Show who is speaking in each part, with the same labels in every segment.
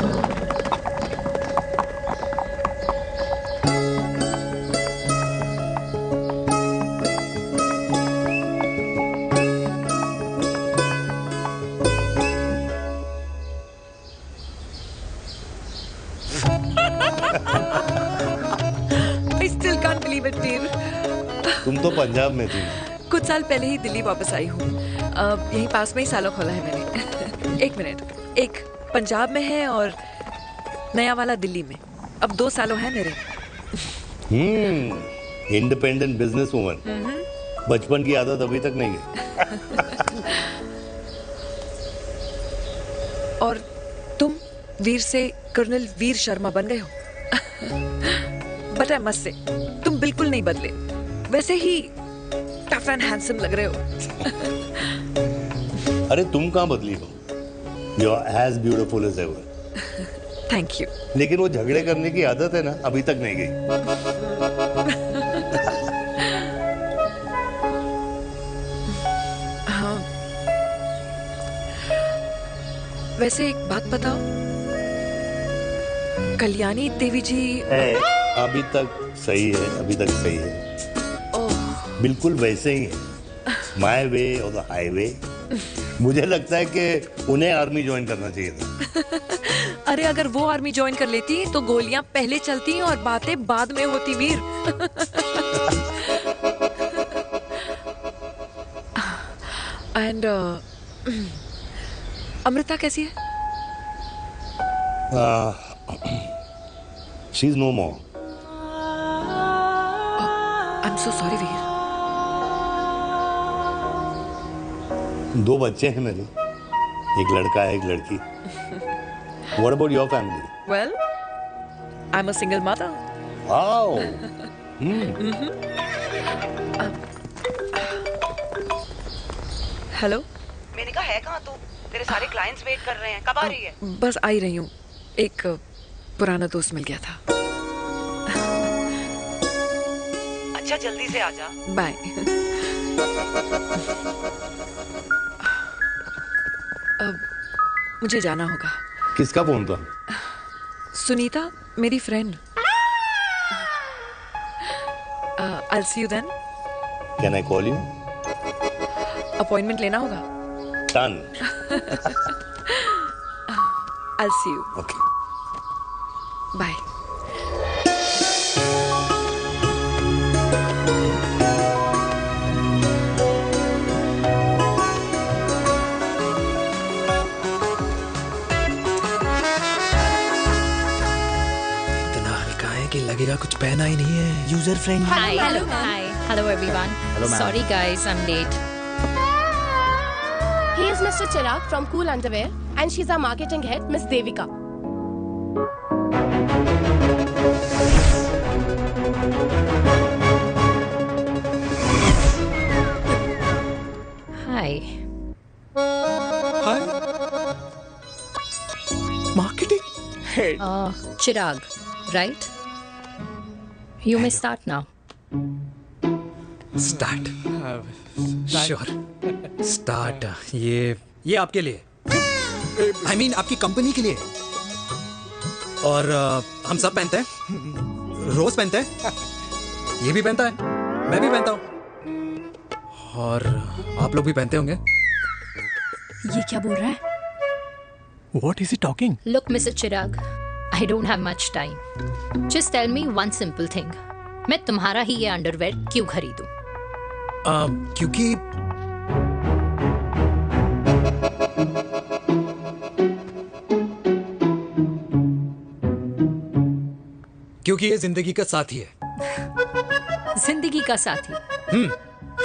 Speaker 1: I still can't believe it, वीर।
Speaker 2: तुम तो पंजाब में थी।
Speaker 1: कुछ साल पहले ही दिल्ली वापस आई हूँ। यहीं पास में ही सालों खोला है मैंने। एक मिनट, एक पंजाब में है और नया वाला दिल्ली में। अब 2 सालों है मेरे।
Speaker 2: Independent business woman. बचपन की आदत अभी तक नहीं है।
Speaker 1: और तुम वीर से कर्नल वीर शर्मा बन गए हो। बट आई मस्ट से, तुम बिल्कुल नहीं बदले, वैसे ही टफ एंड हैंडसम लग रहे हो।
Speaker 2: अरे तुम कहाँ बदली हो? You are as beautiful as ever.
Speaker 1: Thank you.
Speaker 2: लेकिन वो झगड़े करने की आदत है ना, अभी तक नहीं गई।
Speaker 1: हाँ, वैसे एक बात बताओ, कल्याणी देवी जी
Speaker 2: अभी तक सही है, अभी तक सही है।
Speaker 1: ओह,
Speaker 2: बिल्कुल वैसे ही है। माय वे और द हाईवे। मुझे लगता है कि उन्हें आर्मी ज्वाइन करना चाहिए था।
Speaker 1: अरे अगर वो आर्मी ज्वाइन कर लेती तो गोलियां पहले चलती और बातें बाद में होती, वीर। एंड अमृता कैसी है?
Speaker 2: She is no more.
Speaker 1: I am so sorry Veer.
Speaker 2: 2 बच्चे हैं मेरे, एक लड़का है, एक लड़की। What about your family?
Speaker 1: Well, I'm a single mother.
Speaker 2: Wow.
Speaker 1: Hello.
Speaker 3: मैंने कहा है कहाँ तू? तेरे सारे क्लाइंट्स वेट कर रहे हैं, कब आ रही है?
Speaker 1: बस आ ही रही हूँ। एक पुराना दोस्त मिल गया था।
Speaker 3: अच्छा जल्दी से आ जा।
Speaker 1: बाय। अब मुझे जाना होगा।
Speaker 2: किसका फोन था?
Speaker 1: सुनीता, मेरी friend. I'll see you then.
Speaker 2: Can I call you?
Speaker 1: Appointment लेना होगा।
Speaker 2: Done.
Speaker 1: I'll see you.
Speaker 2: Okay.
Speaker 1: Bye.
Speaker 4: कि लगेगा कुछ पहना ही नहीं है। User friendly.
Speaker 5: Hi. Hello everyone.
Speaker 4: Hello, ma'am.
Speaker 5: Sorry guys, I'm late.
Speaker 6: He is Mr. Chirag from Cool Underwear and she's our marketing head, Miss Devika.
Speaker 5: Hi.
Speaker 4: Hi. Marketing head.
Speaker 5: Chirag, right? You may start now.
Speaker 4: Start. Sure. Start. ये आपके लिए, I mean आपकी company के लिए। और हम सब पहनते हैं, रोज पहनते हैं, ये भी पहनता है, मैं भी पहनता हूँ, और आप लोग भी पहनते होंगे।
Speaker 6: ये क्या बोल रहा है?
Speaker 4: What is he talking?
Speaker 5: Look, Mr. Chirag, I don't have much time. Just tell me one simple thing. मैं तुम्हारा ही ये अंडरवेयर क्यों खरीदूं?
Speaker 4: क्योंकि ये जिंदगी का साथी है।
Speaker 5: जिंदगी का साथी?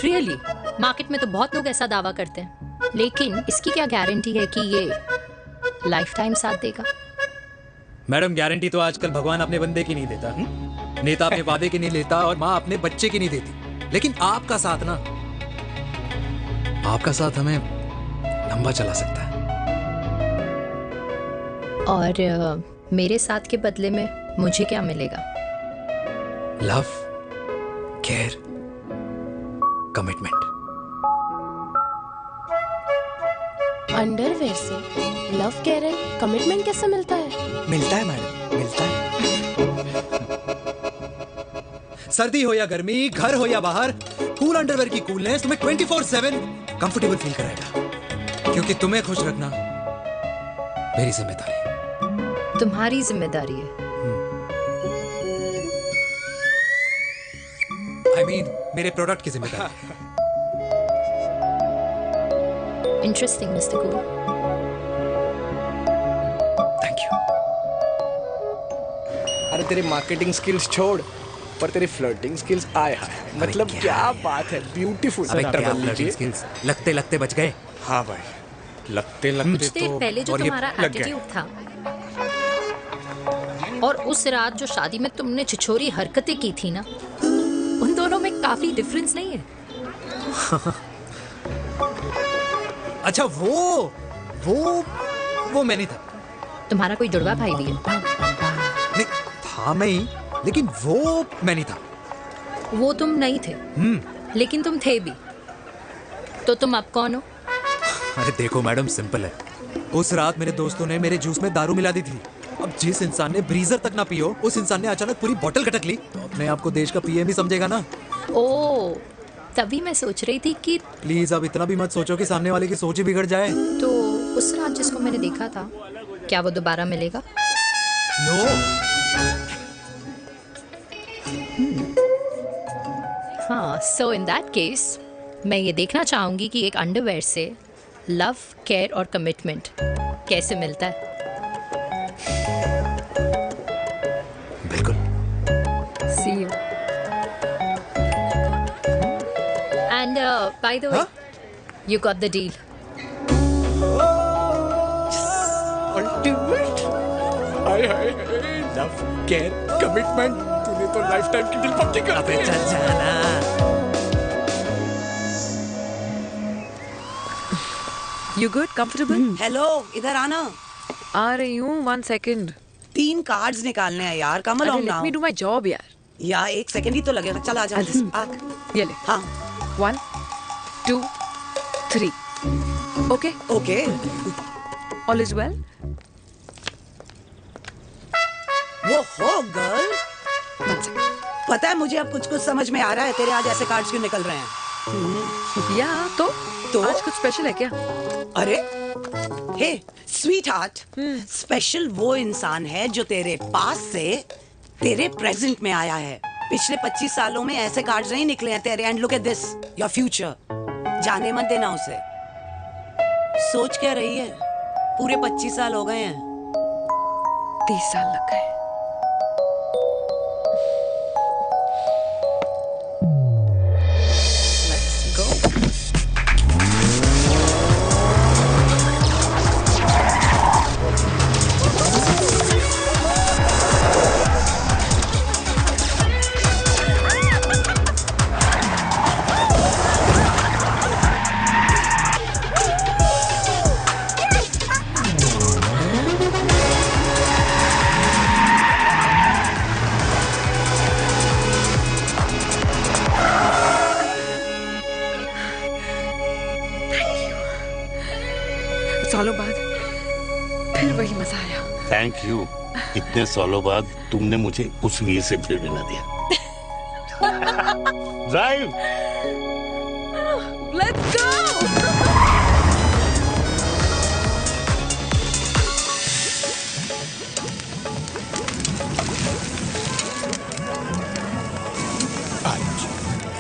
Speaker 5: Really? मार्केट में तो बहुत लोग ऐसा दावा करते हैं, लेकिन इसकी क्या गारंटी है कि ये लाइफ टाइम साथ देगा?
Speaker 4: मैडम, गारंटी तो आजकल भगवान अपने बंदे की नहीं देता, नेता अपने वादे की नहीं लेता, और माँ अपने बच्चे की नहीं देती। लेकिन आपका साथ ना, आपका साथ हमें लंबा चला सकता है।
Speaker 5: और मेरे साथ के बदले में मुझे क्या मिलेगा?
Speaker 4: Love, care, commitment.
Speaker 6: अंडरवेयर से लव, केयर एंड कमिटमेंट कैसे मिलता है?
Speaker 4: मिलता है मैडम, मिलता है। सर्दी हो या गर्मी, घर हो या बाहर, कूल अंडरवेयर की कूलनेस तुम्हें 24/7 कंफर्टेबल फील कराएगा। क्योंकि तुम्हें खुश रखना मेरी जिम्मेदारी है।
Speaker 5: तुम्हारी जिम्मेदारी है।
Speaker 4: I mean, मेरे प्रोडक्ट की जिम्मेदारी है।
Speaker 5: Interesting mister cool.
Speaker 4: Thank you.
Speaker 7: अरे तेरी मार्केटिंग स्किल्स छोड़, पर तेरी फ्लर्टिंग स्किल्स आए हाय, मतलब क्या बात है, ब्यूटीफुल।
Speaker 4: अबे क्या flirting skills? लगते लगते बच गए।
Speaker 7: हाँ भाई, लगते लगते
Speaker 5: कुछ देर
Speaker 7: तो
Speaker 5: पहले जो
Speaker 4: और ये
Speaker 5: तुम्हारा
Speaker 7: लग गए।
Speaker 5: एटीट्यूड था और उस रात जो शादी में तुमने छिछोरी हरकतें की थी ना, उन दोनों में काफी डिफरेंस नहीं है?
Speaker 4: अच्छा वो मैं नहीं था।
Speaker 5: तुम्हारा कोई जुड़वा भाई भी है?
Speaker 4: नहीं था मैं ही, लेकिन वो मैं नहीं था।
Speaker 5: वो तुम नहीं थे, लेकिन तुम थे भी। तो तुम अब कौन हो?
Speaker 4: अरे देखो मैडम, सिंपल है। उस रात मेरे दोस्तों ने मेरे जूस में दारू मिला दी थी। अब जिस इंसान ने ब्रीजर तक ना पियो, उस इंसान ने अचानक पूरी बोतल गटक ली, तो अपने आप को देश का पीएम ही समझेगा ना।
Speaker 5: ओ, तभी मैं सोच रही थी कि
Speaker 4: प्लीज अब इतना भी मत सोचो कि सामने वाले की सोच ही बिगड़ जाए।
Speaker 5: तो उस रात जिसको मैंने देखा था, क्या वो दोबारा मिलेगा?
Speaker 4: नो।
Speaker 5: हाँ, सो इन दैट केस मैं ये देखना चाहूंगी कि एक अंडरवेयर से लव, केयर और कमिटमेंट कैसे मिलता है।
Speaker 4: बिल्कुल।
Speaker 5: See you. And by the way, you got the deal.
Speaker 7: Ultimate. Hi hi, love, care, commitment, तूने तो लाइफ टाइम की डील पक्की कर दी है।
Speaker 1: You good? Comfortable?
Speaker 3: हेलो, इधर आना।
Speaker 1: आ रही हूँ, 1 second.
Speaker 3: 3 कार्ड्स निकालने हैं यार, कम
Speaker 1: अरे
Speaker 3: along
Speaker 1: let
Speaker 3: now।
Speaker 1: me do my job यार.
Speaker 3: या 1 सेकंड ही तो लगेगा, चल आ जा।
Speaker 1: I'll just-
Speaker 3: आ।
Speaker 1: ये ले.
Speaker 3: हाँ,
Speaker 1: 1, 2, 3. Okay?
Speaker 3: Okay.
Speaker 1: All is well?
Speaker 3: वो हो गर्ल,
Speaker 1: 1 second.
Speaker 3: पता है मुझे अब कुछ कुछ समझ में आ रहा है, तेरे आज ऐसे कार्ड्स क्यों निकल रहे हैं।
Speaker 1: या तो
Speaker 3: तो?
Speaker 1: आज कुछ स्पेशल है क्या?
Speaker 3: अरे हे स्वीट हार्ट, स्पेशल वो इंसान है जो तेरे पास से तेरे प्रेजेंट में आया है। पिछले 25 सालों में ऐसे कार्ड्स नहीं निकले हैं तेरे। And look at this, your future. जाने मत देना उसे। सोच क्या रही है, पूरे 25 साल हो गए हैं।
Speaker 1: 30 साल लग गए. Let's go. सालों बाद फिर वही मजा आया.
Speaker 2: Thank you. इतने सालों बाद तुमने मुझे उस वीर से फिर मिला दिया। ड्राइव।
Speaker 1: Let's go.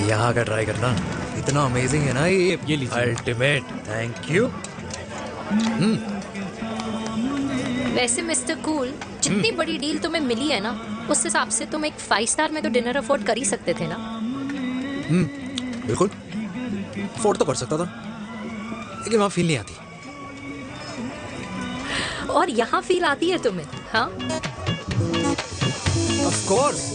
Speaker 4: यहाँ का ट्राई करना, इतना अमेजिंग है ना ये लीजिए। Ultimate, thank you.
Speaker 5: वैसे मिस्टर कूल, जितनी बड़ी डील तुम्हें मिली है ना, उस हिसाब से तुम एक 5 स्टार में तो डिनर अफोर्ड कर ही सकते थे ना।
Speaker 4: बिल्कुल, अफोर्ड तो कर सकता था, लेकिन वहाँ फील नहीं आती।
Speaker 5: और यहाँ फील आती है तुम्हें? हाँ,
Speaker 4: ऑफ कोर्स।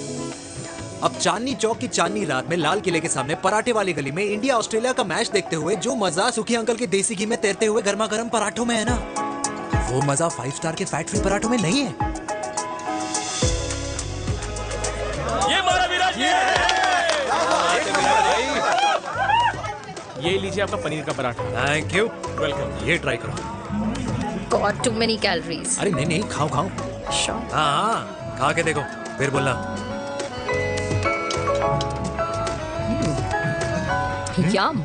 Speaker 4: अब चांदनी चौक की चांदनी रात में लाल किले के सामने पराठे वाली गली में इंडिया ऑस्ट्रेलिया का मैच देखते हुए जो मजा सुखी अंकल के देसी घी में तैरते हुए गर्मा गर्म पराठों में है ना, वो मजा 5 स्टार के फैट फ्री पराठों में नहीं है।
Speaker 7: ये लीजिए आपका पनीर का पराठा।
Speaker 4: Thank you.
Speaker 7: वेलकम।
Speaker 4: ये ट्राई करो।
Speaker 5: God too many calories.
Speaker 4: अरे नहीं नहीं, खाओ खाओ।
Speaker 5: श्योर।
Speaker 4: हाँ, खा के देखो फिर बोलना।
Speaker 5: यम।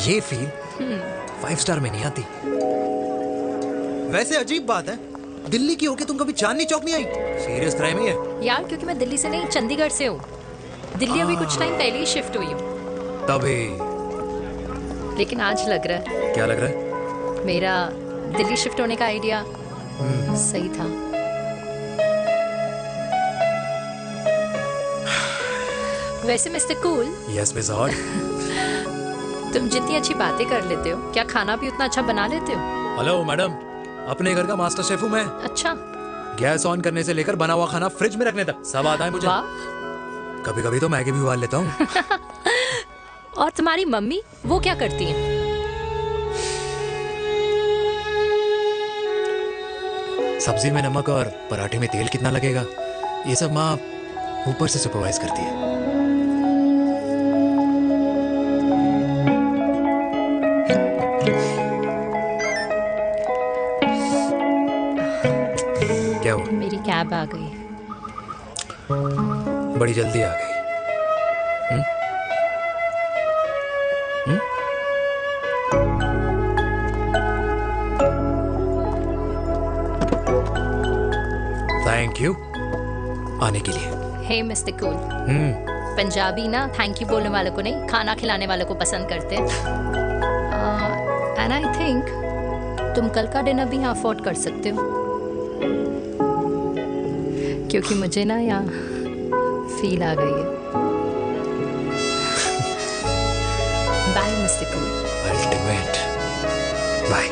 Speaker 4: ये फील 5 स्टार में नहीं आती। वैसे अजीब बात है, दिल्ली की होके तुम कभी चांदनी चौक नहीं आई? सीरियस क्राइम ही है
Speaker 5: यार, क्योंकि मैं दिल्ली से नहीं चंडीगढ़ से हूँ। दिल्ली अभी कुछ टाइम पहले ही शिफ्ट हुई हूँ।
Speaker 4: तभी।
Speaker 5: लेकिन आज लग रहा है
Speaker 4: क्या लग रहा है?
Speaker 5: मेरा दिल्ली शिफ्ट होने का आइडिया सही था। वैसे mister cool,
Speaker 4: yes miss hot.
Speaker 5: तुम जितनी अच्छी बातें कर लेते हो, क्या खाना भी उतना अच्छा बना लेते हो?
Speaker 4: हेलो मैडम, अपने घर का मास्टर शेफ हूँ मैं।
Speaker 5: अच्छा।
Speaker 4: गैस ऑन करने से लेकर बना हुआ खाना फ्रिज में रखने तक सब आता है मुझे।
Speaker 5: वाह।
Speaker 4: कभी कभी तो मैगी भी उबाल लेता हूँ।
Speaker 5: और तुम्हारी मम्मी, वो क्या करती हैं?
Speaker 4: सब्जी में नमक और पराठे में तेल कितना लगेगा, ये सब माँ ऊपर से सुपरवाइज करती है। क्या हुआ?
Speaker 5: मेरी कैब आ गई।
Speaker 4: बड़ी जल्दी आ गई। थैंक यू आने के लिए।
Speaker 5: हे मिस्टर कूल, पंजाबी ना थैंक यू बोलने वालों को नहीं, खाना खिलाने वालों को पसंद करते हैं। एंड आई थिंक तुम कल का डिनर भी यहाँ अफोर्ड कर सकते हो, क्योंकि मुझे ना यहाँ फील आ गई है। Bye mister cool.
Speaker 4: Ultimate. Bye.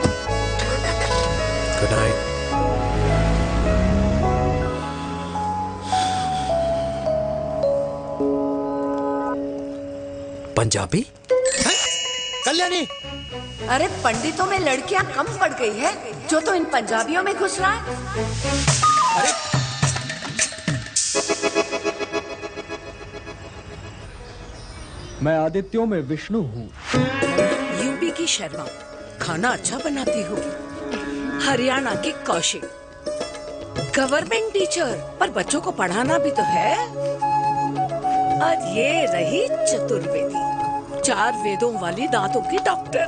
Speaker 4: Good night. Punjabi? Kalyani.
Speaker 8: अरे पंडितों में लड़कियां कम पड़ गई है जो तो इन पंजाबियों में घुस रहा है।
Speaker 4: अरे
Speaker 7: मैं आदित्यों में विष्णु हूँ।
Speaker 8: यूपी की शर्मा खाना अच्छा बनाती होगी। हरियाणा की कौशिक गवर्नमेंट टीचर, पर बच्चों को पढ़ाना भी तो है। और ये रही चतुर्वेदी, 4 वेदों वाली दांतों की डॉक्टर।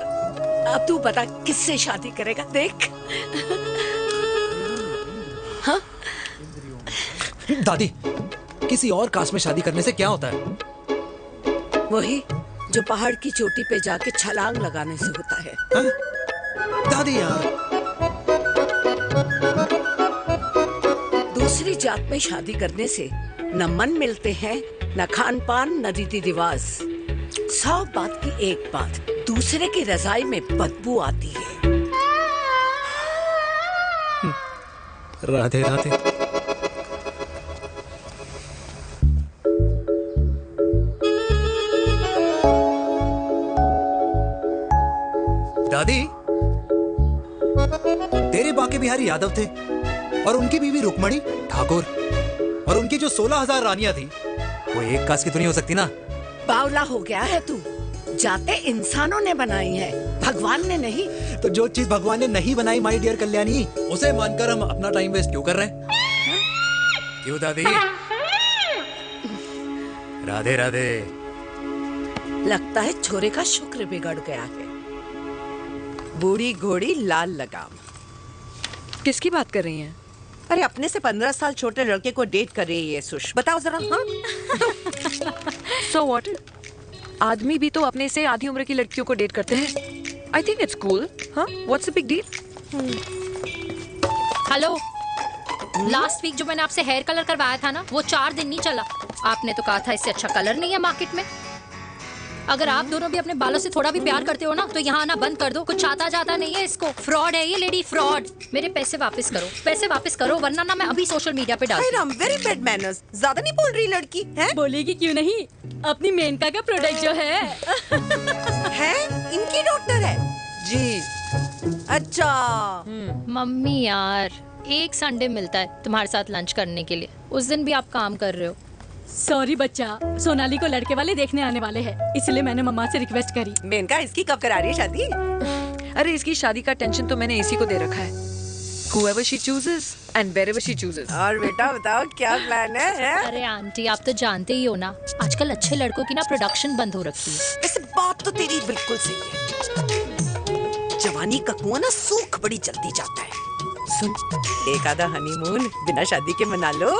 Speaker 8: अब तू बता किससे शादी करेगा? देख। हाँ?
Speaker 4: दादी, किसी और कास्ट में शादी करने से क्या होता है?
Speaker 8: वही जो पहाड़ की चोटी पे जाके छलांग लगाने से होता है।
Speaker 4: हा? दादी यार।
Speaker 8: दूसरी जात में शादी करने से न मन मिलते हैं, न खान पान, न रीति रिवाज। 100 बात की एक बात, दूसरे की रजाई में बदबू आती है।
Speaker 4: राधे राधे। दादी, तेरे बाके बिहारी यादव थे और उनकी बीवी रुक्मणी ठाकुर, और उनकी जो 16,000 रानियां थी वो एक कास्ट की तो नहीं हो सकती ना?
Speaker 8: बावला हो गया है तू। जाते इंसानों ने बनाई है, भगवान ने नहीं।
Speaker 4: तो जो चीज भगवान ने नहीं बनाई माय डियर कल्याणी, उसे मानकर हम अपना टाइम वेस्ट क्यों कर रहे हैं? क्यों दादी? राधे राधे।
Speaker 8: लगता है छोरे का शुक्र बिगड़ गया है। बूढ़ी घोड़ी लाल लगाम।
Speaker 1: किसकी बात कर रही हैं?
Speaker 9: अरे अपने से 15 साल छोटे लड़के को डेट कर रही है सुश। बताओ जरा। हाँ?
Speaker 1: So what? आदमी भी तो अपने से आधी उम्र की लड़कियों को डेट करते हैं। I think it's cool. हाँ? What's the big deal?
Speaker 5: Hello, last week जो मैंने आपसे हेयर कलर करवाया था ना, वो 4 दिन नहीं चला। आपने तो कहा था इससे अच्छा कलर नहीं है मार्केट में। अगर आप दोनों भी अपने बालों से थोड़ा भी प्यार करते हो ना, तो यहाँ आना बंद कर दो। कुछ आता जाता नहीं है इसको। फ्रॉड है ये लेडी, फ्रॉड। मेरे पैसे वापस करो, पैसे वापस करो, वरना ना मैं अभी सोशल मीडिया पे डाल।
Speaker 9: Ram, very bad manners. ज्यादा नहीं बोल रही लड़की है?
Speaker 10: बोलेगी क्यों नहीं? अपनी मेनका का प्रोडक्ट जो है
Speaker 9: है इनकी डॉक्टर है जी। अच्छा।
Speaker 5: मम्मी यार, एक संडे मिलता है तुम्हारे साथ लंच करने के लिए, उस दिन भी आप काम कर रहे हो।
Speaker 10: सॉरी बच्चा, सोनाली को लड़के वाले देखने आने वाले हैं, इसलिए मैंने मम्मा से रिक्वेस्ट करी।
Speaker 9: मेनका, इसकी कब करा रही है शादी?
Speaker 1: अरे इसकी शादी का टेंशन तो मैंने इसी को दे रखा है। Whoever she chooses and wherever she chooses.
Speaker 9: और बेटा बताओ क्या प्लान है?
Speaker 5: अरे आंटी आप तो जानते ही हो ना, आजकल अच्छे लड़कों की ना प्रोडक्शन बंद हो रखी है।
Speaker 3: वैसे बात तो तेरी बिल्कुल सही है। जवानी का कुआं ना सूख बड़ी जल्दी जाता है।
Speaker 9: सुन, एक आधा हनीमून बिना शादी के मना लो।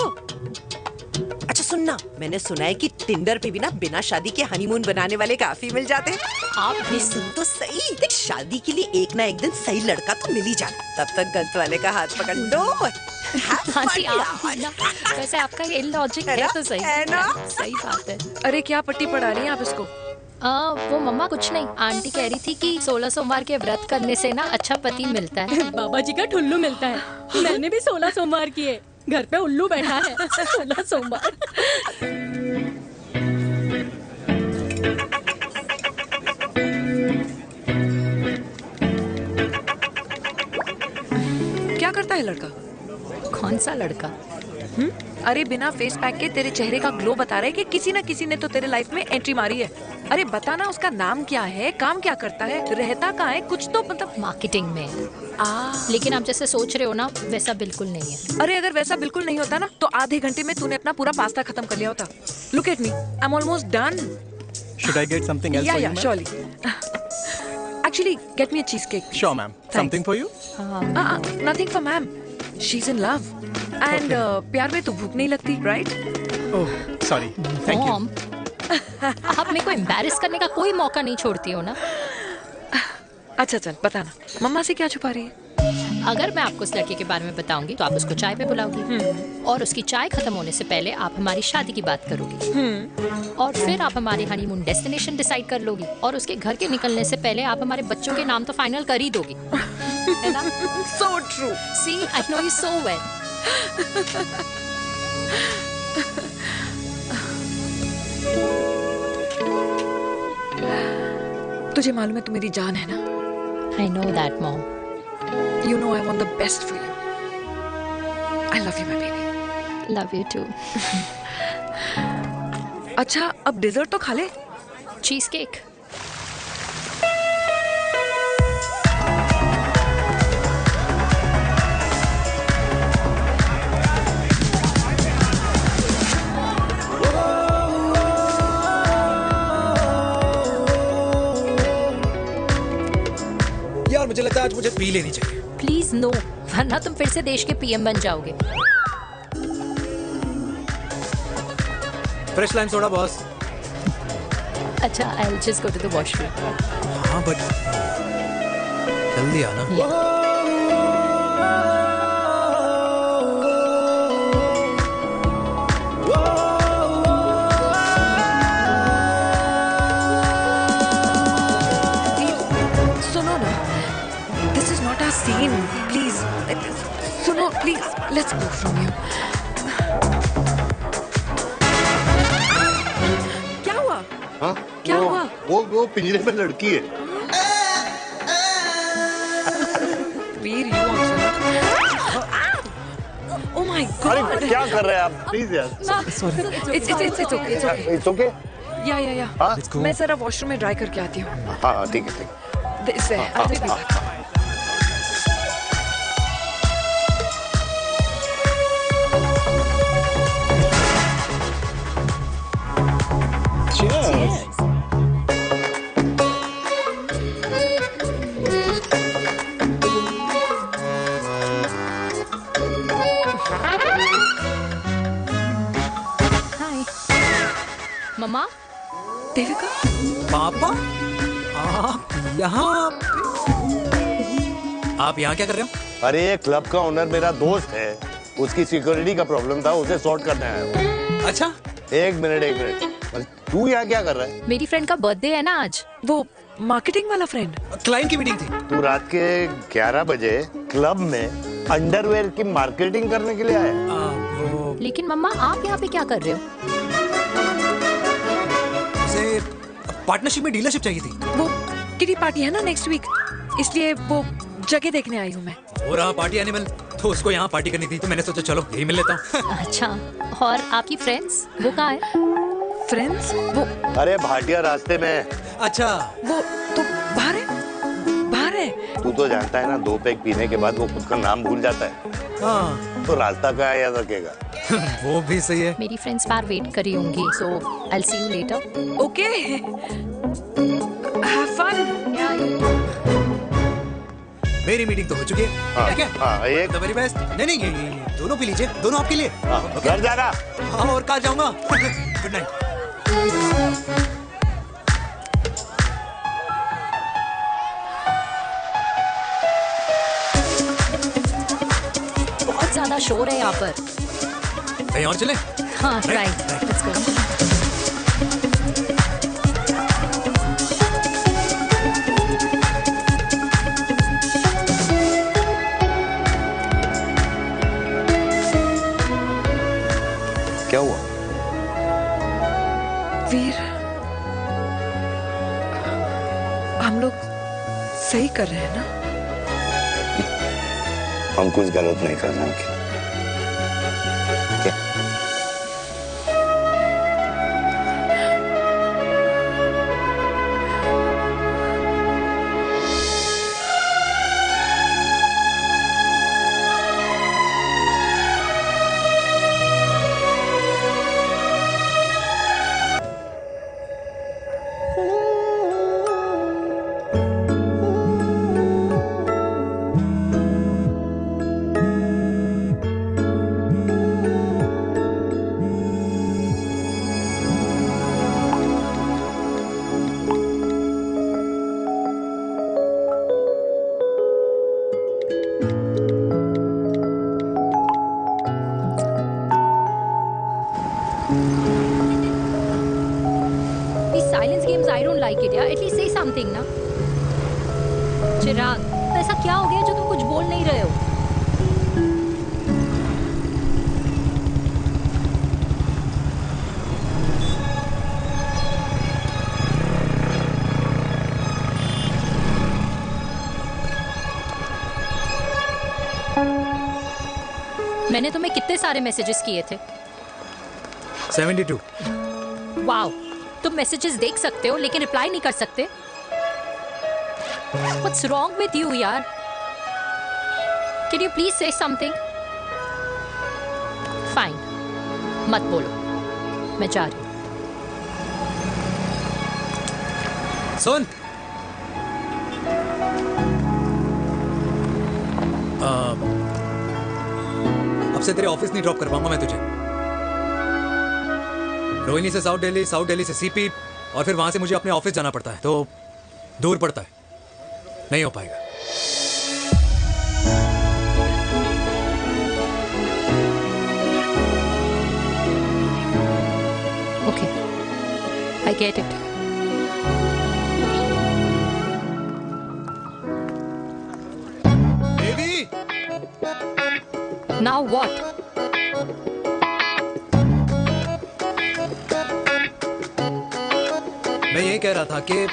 Speaker 9: अच्छा सुनना, मैंने सुना है कि टिंडर पे भी ना बिना शादी के हनीमून बनाने वाले काफी मिल जाते हैं।
Speaker 5: आप भी
Speaker 3: सुन तो सही, देख शादी के लिए एक ना एक दिन सही लड़का तो मिल ही जाना। तब तक गलत वाले का हाथ पकड़ लो।
Speaker 5: आंटी आप भी ना, वैसे आपका ये लॉजिक है तो सही
Speaker 3: है ना?
Speaker 5: सही बात है।
Speaker 1: अरे क्या पट्टी पढ़ा रही हैं आप इसको?
Speaker 5: वो मम्मा कुछ नहीं, आंटी कह रही थी कि 16 सोमवार के व्रत करने से ना अच्छा पति मिलता है।
Speaker 10: बाबा जी का ठुल्लू मिलता है। मैंने भी 16 सोमवार किए, घर पे उल्लू बैठा है। 16 सोमवार।
Speaker 1: क्या करता है लड़का?
Speaker 5: कौन सा लड़का?
Speaker 1: अरे बिना फेस पैक के तेरे चेहरे का ग्लो बता रहा है कि किसी ना किसी ने तो तेरे लाइफ में एंट्री मारी है। अरे बताना उसका नाम क्या है, काम क्या करता है, रहता कहाँ है, कुछ तो मतलब।
Speaker 5: मार्केटिंग में। लेकिन आप जैसे सोच रहे हो ना वैसा बिल्कुल नहीं है।
Speaker 1: अरे अगर वैसा बिल्कुल नहीं होता ना तो आधे घंटे में तूने अपना पूरा पास्ता खत्म कर लिया होता। Look at me, I am almost done.
Speaker 7: Should I get something else
Speaker 1: Yeah,
Speaker 7: for
Speaker 1: yeah,
Speaker 7: you, ma'am?
Speaker 1: surely. Actually, get me a cheesecake.
Speaker 7: Sure, ma'am. Something for you?
Speaker 1: Nothing for ma'am. She's in love. And प्यार में तो भूख नहीं लगती, right?
Speaker 7: Oh, sorry. Thank you.
Speaker 5: Mom, आप मेरे को embarrass करने का कोई मौका नहीं छोड़ती हो ना।
Speaker 1: अच्छा चल बताना, मम्मा से क्या छुपा रही है?
Speaker 5: अगर मैं आपको उस लड़के के बारे में बताऊंगी तो आप उसको चाय पे बुलाओगी, और उसकी चाय खत्म होने से पहले आप हमारी शादी की बात करोगी, और फिर आप हमारे हनीमून डेस्टिनेशन डिसाइड कर लोगी, और उसके घर के निकलने से पहले आप हमारे बच्चों के नाम तो फाइनल कर ही दोगी, है ना?
Speaker 1: So true.
Speaker 5: See, I know you so well.
Speaker 1: तुझे मालूम है तू मेरी जान है ना?
Speaker 5: I know that, Mom.
Speaker 1: You know I want the best for you. I love you, my baby.
Speaker 5: Love you too.
Speaker 1: अच्छा अब डिजर्ट तो खा ले।
Speaker 5: Cheese cake.
Speaker 4: यार मुझे लगता है आज मुझे पी लेनी चाहिए।
Speaker 5: प्लीज नो, वरना तुम फिर से देश के पीएम बन जाओगे।
Speaker 4: Fresh lime soda boss.
Speaker 5: अच्छा, I'll just go to the washroom.
Speaker 4: हाँ बट जल्दी आना।
Speaker 1: सुनो ना, this is not our scene. Please, सुनो please, let's go from here. क्या हुआ?
Speaker 2: हाँ?
Speaker 1: क्या हुआ?
Speaker 2: वो पिंजरे में लड़की है।
Speaker 1: वीर, you also. Oh my God.
Speaker 2: अरे क्या कर रहे हैं आप? प्लीज यार।
Speaker 1: It's okay. It's okay.
Speaker 2: It's okay.
Speaker 1: या
Speaker 2: हाँ?
Speaker 1: मैं जरा वॉशरूम में ड्राई करके आती हूँ।
Speaker 2: हाँ ठीक है ठीक है।
Speaker 1: This way. I'll be back.
Speaker 2: Cheers.
Speaker 5: हाय मम्मा।
Speaker 1: देविका,
Speaker 4: पापा आप यहाँ क्या कर रहे हो?
Speaker 2: अरे ये क्लब का ओनर मेरा दोस्त है, उसकी सिक्योरिटी का प्रॉब्लम था, उसे सॉर्ट करने आया हूँ।
Speaker 4: अच्छा
Speaker 2: एक मिनट तू यहाँ क्या कर रहा है?
Speaker 5: मेरी फ्रेंड का बर्थडे है ना आज।
Speaker 1: वो मार्केटिंग वाला फ्रेंड।
Speaker 4: क्लाइंट की मीटिंग थी।
Speaker 2: तू रात के 11 बजे क्लब में अंडरवेयर की मार्केटिंग करने के लिए आया?
Speaker 5: लेकिन मम्मा आप यहाँ पे क्या कर रहे हो?
Speaker 4: उसे पार्टनरशिप में डीलरशिप चाहिए थी।
Speaker 1: वो किटी पार्टी है ना नेक्स्ट वीक, इसलिए वो जगह देखने आई हूँ मैं।
Speaker 4: हो रहा पार्टी एनिमल, तो उसको यहाँ पार्टी करनी थी, तो मैंने सोचा चलो यही मिल लेता हूँ।
Speaker 5: अच्छा, और आपकी फ्रेंड्स वो कहाँ है?
Speaker 1: फ्रेंड्स? वो
Speaker 2: अरे भाटिया रास्ते में।
Speaker 4: अच्छा
Speaker 1: वो तो बाहर है।
Speaker 2: तू तो जानता है ना, 2 पैक पीने के बाद वो खुद का नाम भूल जाता है।
Speaker 4: हाँ
Speaker 2: तो रास्ता क्या याद रखेगा।
Speaker 4: वो भी सही है।
Speaker 5: मेरी फ्रेंड्स बाहर वेट कर रही होंगी, so I will see you later.
Speaker 1: Okay, have fun.
Speaker 4: मेरी मीटिंग तो हो चुकी है।
Speaker 2: हाँ,
Speaker 4: क्या
Speaker 2: हाँ, एक
Speaker 4: द वेरी बेस्ट। नहीं, दोनों पी लीजिए, दोनों आपके लिए।
Speaker 2: घर जाना।
Speaker 4: हाँ, और कहाँ जाऊंगा। Good night.
Speaker 5: बहुत ज्यादा शोर है यहाँ पर।
Speaker 4: कहीं और चले?
Speaker 5: हाँ, राइट, लेट्स गो।
Speaker 2: क्या हुआ?
Speaker 1: वीर, हम लोग सही कर रहे हैं ना?
Speaker 2: हम कुछ गलत नहीं कर रहे हैं। क्या?
Speaker 5: These silence games, I don't like it, yeah. At least say something, ना। चिराग, तो ऐसा क्या हो गया जो तुम कुछ बोल नहीं रहे हो? मैंने तुम्हें कितने सारे मैसेजेस किए थे?
Speaker 4: 72।
Speaker 5: वाओ, तुम मैसेजेस देख सकते हो लेकिन रिप्लाई नहीं कर सकते? What's wrong with you, यार? Can you please say something? Fine, मत बोलो, मैं जा रही हूँ।
Speaker 4: सुन, अब से तेरे ऑफिस नहीं ड्रॉप कर पाऊंगा मैं तुझे। रोहिणी से साउथ दिल्ली से सीपी, और फिर वहां से मुझे अपने ऑफिस जाना पड़ता है, तो दूर पड़ता है, नहीं हो पाएगा।
Speaker 5: Okay, I get it.
Speaker 4: Baby!
Speaker 5: Now what?
Speaker 4: मैं ये कह रहा था कि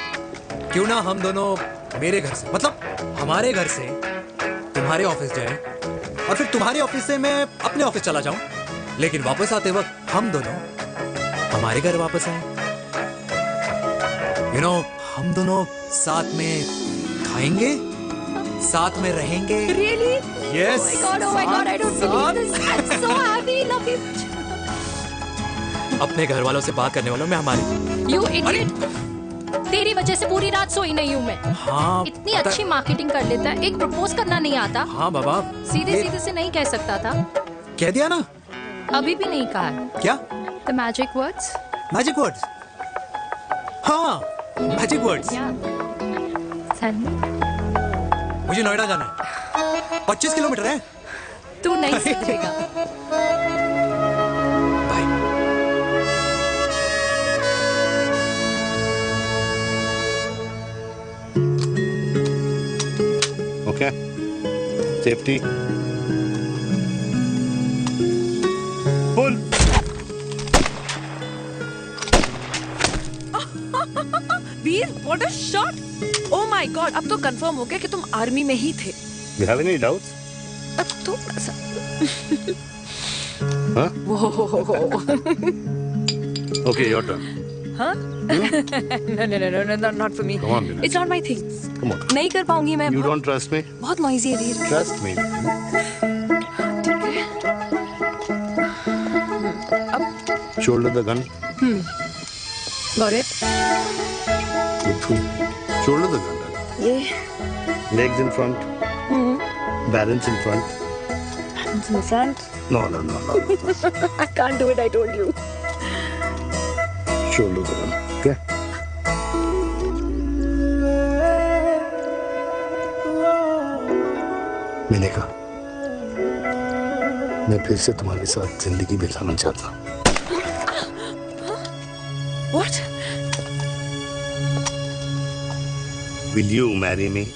Speaker 4: क्यों ना हम दोनों मेरे घर से, मतलब हमारे घर से तुम्हारे ऑफिस जाएं, और फिर तुम्हारे ऑफिस से मैं अपने ऑफिस चला जाऊं, लेकिन वापस आते वक्त हम दोनों हमारे घर वापस आए। यू नो, हम दोनों साथ में खाएंगे, साथ में रहेंगे।
Speaker 5: Really?
Speaker 4: Yes.
Speaker 5: Oh my God, I don't believe this. I'm so happy, love you.
Speaker 4: अपने घर वालों से बात करने वालों में हमारी।
Speaker 5: You idiot. तेरी वजह से पूरी रात सोई नहीं हूँ मैं।
Speaker 4: हाँ,
Speaker 5: इतनी अच्छी मार्केटिंग कर लेता है, एक प्रपोज करना नहीं आता।
Speaker 4: हाँ बाबा,
Speaker 5: सीधे सीधे से नहीं कह सकता था।
Speaker 4: कह दिया ना।
Speaker 5: अभी भी नहीं कहा है।
Speaker 4: क्या?
Speaker 5: The magic words.
Speaker 4: Magic words? हाँ, मैजिक वर्ड्स।
Speaker 5: Tell me.
Speaker 4: मुझे नोएडा जाना है, 25 किलोमीटर है।
Speaker 5: तू नहीं समझेगा।
Speaker 4: Bye.
Speaker 2: Okay, safety full.
Speaker 1: Veer, what a shot! Oh my god, अब तो कंफर्म हो गया कि तुम आर्मी में ही थे।
Speaker 2: You have any doubts?
Speaker 1: अब तो
Speaker 2: हाँ?
Speaker 1: वो
Speaker 2: Okay, your turn.
Speaker 1: हाँ? No, not for me.
Speaker 2: Come on, Binay.
Speaker 1: It's not my thing.
Speaker 2: Come on.
Speaker 1: नहीं कर पाऊंगी मैं।
Speaker 2: You don't trust me?
Speaker 1: बहुत noisy है वीर।
Speaker 2: Trust me. Shoulder the gun.
Speaker 1: Got it.
Speaker 2: Shoulder the gun.
Speaker 1: ये
Speaker 2: Legs in front. Balance in front.
Speaker 1: in the front.
Speaker 2: No.
Speaker 1: I can't do it. I told you.
Speaker 2: Shoulder the gun. Okay. मैंने कहा मैं फिर से तुम्हारे साथ जिंदगी बिताना चाहता हूँ।
Speaker 1: What?
Speaker 2: Will you marry me?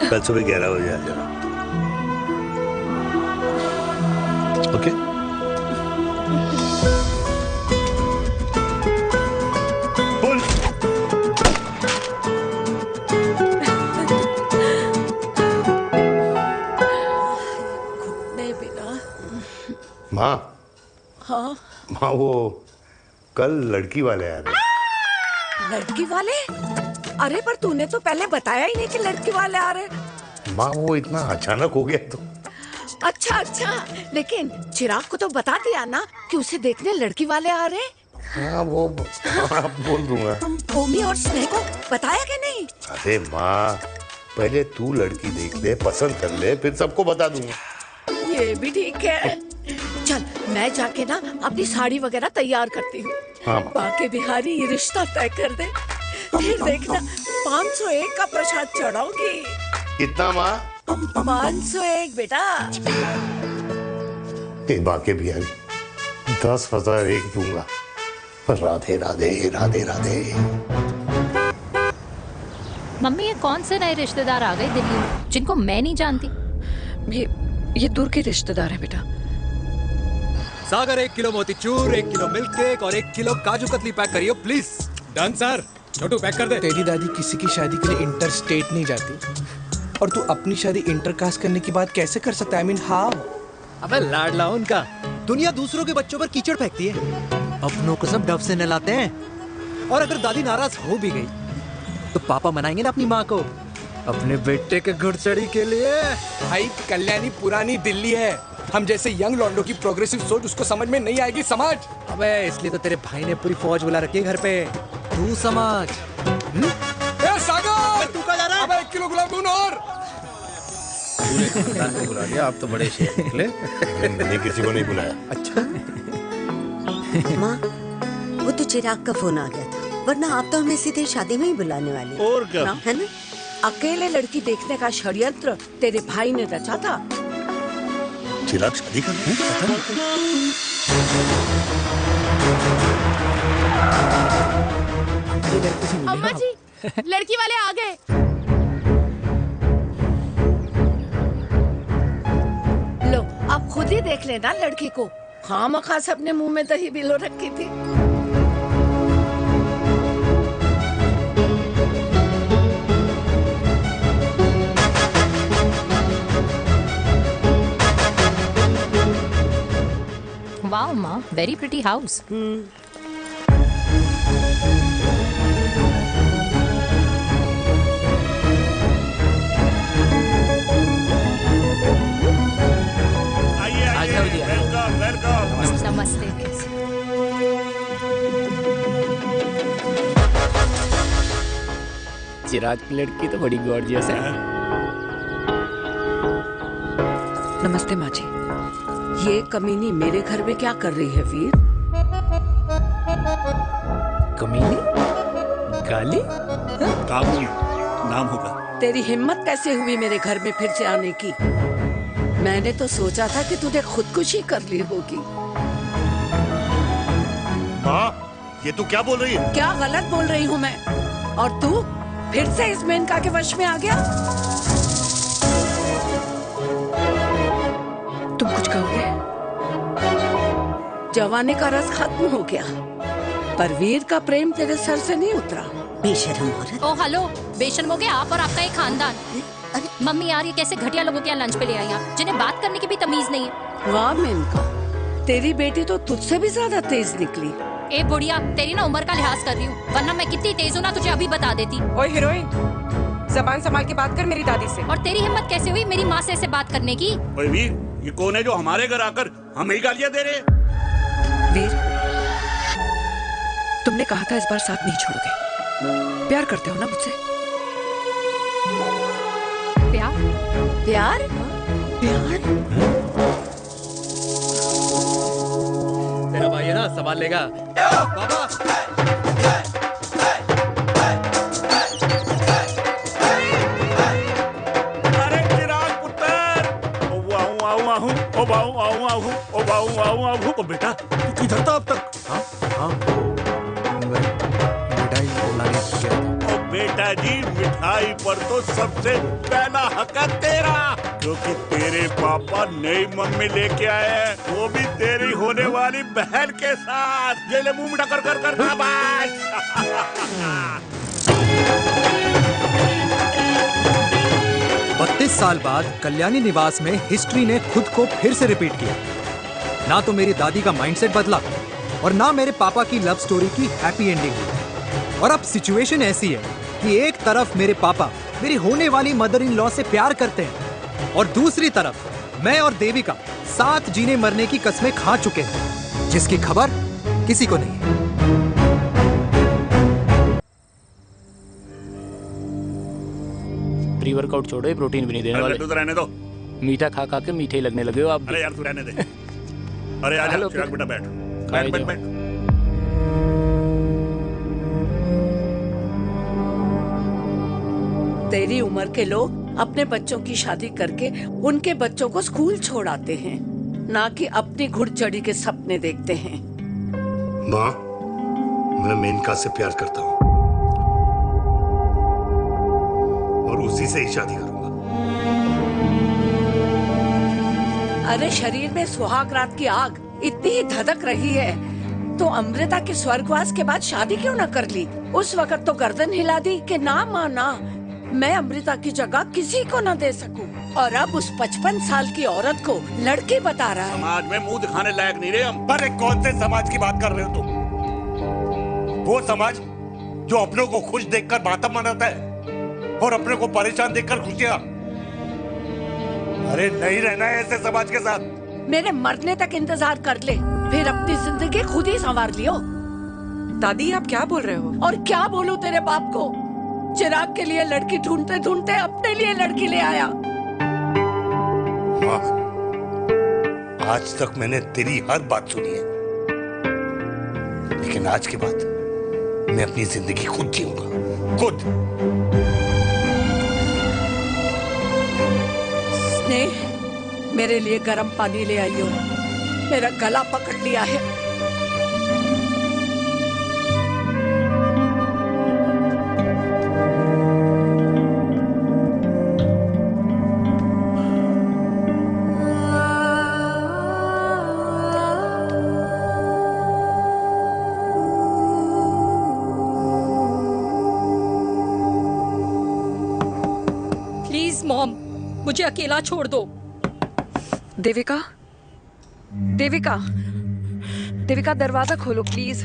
Speaker 2: कल सुबह 11 बजे आ जाना। ओके? बोल।
Speaker 8: नहीं बिना।
Speaker 2: माँ
Speaker 8: हाँ
Speaker 2: माँ वो कल लड़की वाले आ रहे।
Speaker 8: लड़की वाले? अरे पर तूने तो पहले बताया ही नहीं कि लड़की वाले आ रहे।
Speaker 2: माँ वो इतना अचानक हो गया तो।
Speaker 8: अच्छा लेकिन चिराग को तो बता दिया ना कि उसे देखने लड़की वाले आ रहे।
Speaker 2: हाँ वो बोल दूंगा।
Speaker 8: ओमी और स्नेह को बताया कि नहीं?
Speaker 2: अरे माँ पहले तू लड़की देख ले, पसंद कर ले, फिर सबको बता दूंगा।
Speaker 8: ये भी ठीक है। चल मैं जाके ना अपनी साड़ी वगैरह तैयार करती हूँ।
Speaker 2: हाँ।
Speaker 8: बाकी बिहारी ये रिश्ता तय कर दे, फिर देखना 501 का प्रसाद चढ़ाओगी।
Speaker 2: कितना माँ?
Speaker 8: 501 बेटा।
Speaker 2: बाकी बिहारी 10,001 दूंगा। राधे राधे राधे राधे।
Speaker 5: मम्मी ये कौन से नए रिश्तेदार आ गए दिल्ली में जिनको मैं नहीं जानती?
Speaker 1: ये दूर के रिश्तेदार हैं बेटा।
Speaker 4: Sagar 1 kilo motichoor, 1 kilo milk cake और 1 किलो काजू कतली पैक करियो please. Done sir. Chhotu pack कर दे।
Speaker 7: तेरी दादी किसी की शादी के लिए इंटर स्टेट नहीं जाती और तू अपनी शादी इंटर कास्ट करने की बात कैसे कर सकता है? I mean, how?
Speaker 4: अबे लाडला उनका। दुनिया दूसरों के बच्चों पर कीचड़ फेंकती है, अपनों को सब डब से नहलाते हैं। और अगर दादी नाराज हो भी गई तो पापा मनाएंगे ना अपनी माँ को अपने बेटे के घुड़चढ़ी के लिए।
Speaker 7: भाई कल्याणी पुरानी दिल्ली है, हम जैसे यंग लॉन्डो की प्रोग्रेसिव सोच उसको समझ में नहीं आएगी। समझ।
Speaker 4: अबे इसलिए तो तेरे भाई ने पूरी फौज बुला रखी है घर पे, तू समझ।
Speaker 7: ए सागर तू कहाँ जा रहा है? अबे 1 किलो गुलाब जामुन और।
Speaker 2: पूरे को बुला लिया, आप तो बड़े शेर निकले। मैंने किसी को नहीं बुलाया।
Speaker 7: अच्छा
Speaker 11: माँ वो तो चिराग का फोन आ गया था, वरना आप तो हमें सीधे शादी में ही बुलाने वाले।
Speaker 2: और क्या?
Speaker 11: है ना?
Speaker 8: अकेले लड़की देखने का षड्यंत्र तेरे भाई ने रचा था।
Speaker 2: चिराग शादी कर रहे हैं?
Speaker 6: अम्मा जी लड़की वाले आ गए।
Speaker 8: लो अब खुद ही देख लेना लड़की को। खामखा से अपने मुंह में दही बिलो रखी थी।
Speaker 5: वाओ माँ, वेरी प्रिटी हाउस। नमस्ते।
Speaker 7: चिराग की लड़की तो बड़ी गॉर्जियस है।
Speaker 1: नमस्ते माँ जी।
Speaker 8: ये कमीनी मेरे घर में क्या कर रही है वीर?
Speaker 7: कमीनी? गाली?
Speaker 12: काबू नाम होगा।
Speaker 8: तेरी हिम्मत कैसे हुई मेरे घर में फिर से आने की? मैंने तो सोचा था कि तूने खुदकुशी कर ली होगी।
Speaker 2: माँ ये तू क्या बोल रही है?
Speaker 8: क्या गलत बोल रही हूँ मैं? और तू फिर से इस मेनका के वश में आ गया?
Speaker 1: तुम कुछ कहोगे?
Speaker 8: जवानी का रस खत्म हो गया, पर वीर का प्रेम तेरे सर से नहीं उतरा।
Speaker 11: बेशरम औरत।
Speaker 5: ओ हेलो, बेशर्म हो गए आप और आपका एक खानदान। मम्मी यार, ये कैसे घटिया लोगों के यहाँ लंच पे ले आई आप, जिन्हें बात करने की भी तमीज नहीं है।
Speaker 8: वाह मेनका, तेरी बेटी तो तुझसे भी ज्यादा तेज निकली।
Speaker 5: ए बुढ़िया, तेरी ना उम्र का लिहाज कर रही हूँ, वरना मैं कितनी तेज हूँ ना तुझे अभी बता देती।
Speaker 13: ओए हीरोइन, जबान संभाल के बात कर मेरी दादी से।
Speaker 5: और तेरी हिम्मत कैसे हुई मेरी माँ से ऐसे बात करने की?
Speaker 12: ओए वीर, ये कौन है जो हमारे घर आकर हमें ही गालियां दे रहे?
Speaker 1: वीर, तुमने कहा था इस बार साथ नहीं छोड़ोगे। प्यार करते हो ना मुझसे?
Speaker 5: प्यार?
Speaker 8: प्यार?
Speaker 1: प्यार?
Speaker 4: तेरा भाई है ना, संभाल लेगा। पापा।
Speaker 12: अरे चिराग पुत्र, ओ बेटा, तू किधर था अब तक? बेटा जी, मिठाई पर तो सबसे पहला हक है तेरा, क्योंकि तेरे पापा नई मम्मी लेके आए हैं, वो भी तेरी होने वाली बहन के साथ। ये ले मुंह मीठा कर कर कर शाबाश।
Speaker 4: 32 साल बाद कल्याणी निवास में हिस्ट्री ने खुद को फिर से रिपीट किया। ना तो मेरी दादी का माइंडसेट बदला और ना मेरे पापा की लव स्टोरी की हैप्पी एंडिंग हुई। और अब सिचुएशन ऐसी है कि एक तरफ मेरे पापा मेरी होने वाली मदर इन लॉ से प्यार करते हैं और दूसरी तरफ मैं और देविका साथ जीने मरने की कस्में खा चुके हैं, जिसकी खबर किसी को नहीं है।
Speaker 7: प्री वर्कआउट छोड़ो, ये प्रोटीन भी नहीं देने वाले।
Speaker 12: तू तो रहने दो।
Speaker 7: मीठा खा खा के मीठे ही लगने लगे हो आप।
Speaker 12: अरे यार तू रहने दे। अरे आजा चिराग बेटा, बैठ बैठ बैठ बैठ।
Speaker 8: तेरी उम्र के लोग अपने बच्चों की शादी करके उनके बच्चों को स्कूल छोड़ाते हैं, ना कि अपनी घुड़चढ़ी के सपने देखते हैं।
Speaker 2: माँ, मैं मेनका से प्यार करता हूँ और उसी से ही शादी करूंगा।
Speaker 8: अरे शरीर में सुहाग रात की आग इतनी ही धधक रही है तो अमृता के स्वर्गवास के बाद शादी क्यों न कर ली? उस वक्त तो गर्दन हिला दी कि ना माना, मैं अमृता की जगह किसी को न दे सकूं। और अब उस 55 साल की औरत को लड़की बता रहा है।
Speaker 12: समाज में मुंह दिखाने लायक नहीं रहे हम।
Speaker 2: अरे कौन से समाज की बात कर रहे हो तुम? वो समाज जो अपनों को खुश देखकर मातम मनाता है और अपने को परेशान देखकर खुशियां। अरे नहीं रहना है ऐसे समाज के साथ।
Speaker 8: मेरे मरने तक इंतजार कर ले, फिर अपनी जिंदगी खुद ही संवार लियो।
Speaker 13: दादी आप क्या बोल रहे हो?
Speaker 8: और क्या बोलूं तेरे बाप को? चिराग के लिए लड़की ढूंढते ढूंढते अपने लिए लड़की ले आया।
Speaker 2: माँ, आज तक मैंने तेरी हर बात सुनी है, लेकिन आज के बाद मैं अपनी जिंदगी खुद जीऊंगा, खुद।
Speaker 8: स्नेह, मेरे लिए गर्म पानी ले आइयो, मेरा गला पकड़ लिया है।
Speaker 5: प्लीज मॉम, मुझे अकेला छोड़ दो।
Speaker 1: देविका, देविका, देविका दरवाजा खोलो प्लीज।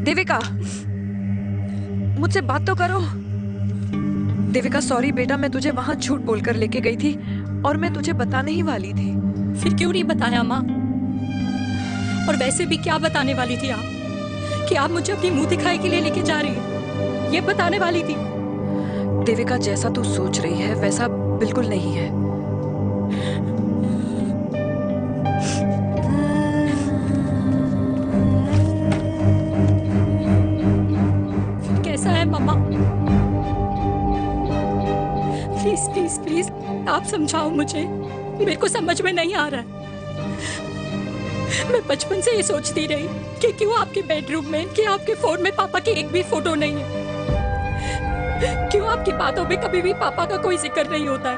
Speaker 1: देविका, मुझसे बात तो करो। देविका सॉरी बेटा, मैं तुझे वहां झूठ बोलकर लेके गई थी और मैं तुझे बताने ही वाली थी।
Speaker 5: फिर क्यों नहीं बताया माँ? और वैसे भी क्या बताने वाली थी आप? कि आप मुझे अपनी मुंह दिखाई के लिए लेके जा रही हैं, ये बताने वाली थी।
Speaker 1: देविका, जैसा तू सोच रही है वैसा बिल्कुल नहीं है।
Speaker 5: कैसा है मम्मा? प्लीज प्लीज प्लीज आप समझाओ मुझे, मेरे को समझ में नहीं आ रहा है। मैं बचपन से ये सोचती रही कि क्यों आपके बेडरूम में, कि आपके फोन में पापा की एक भी फोटो नहीं है, क्यों आपकी बातों में कभी भी पापा का कोई जिक्र नहीं होता है,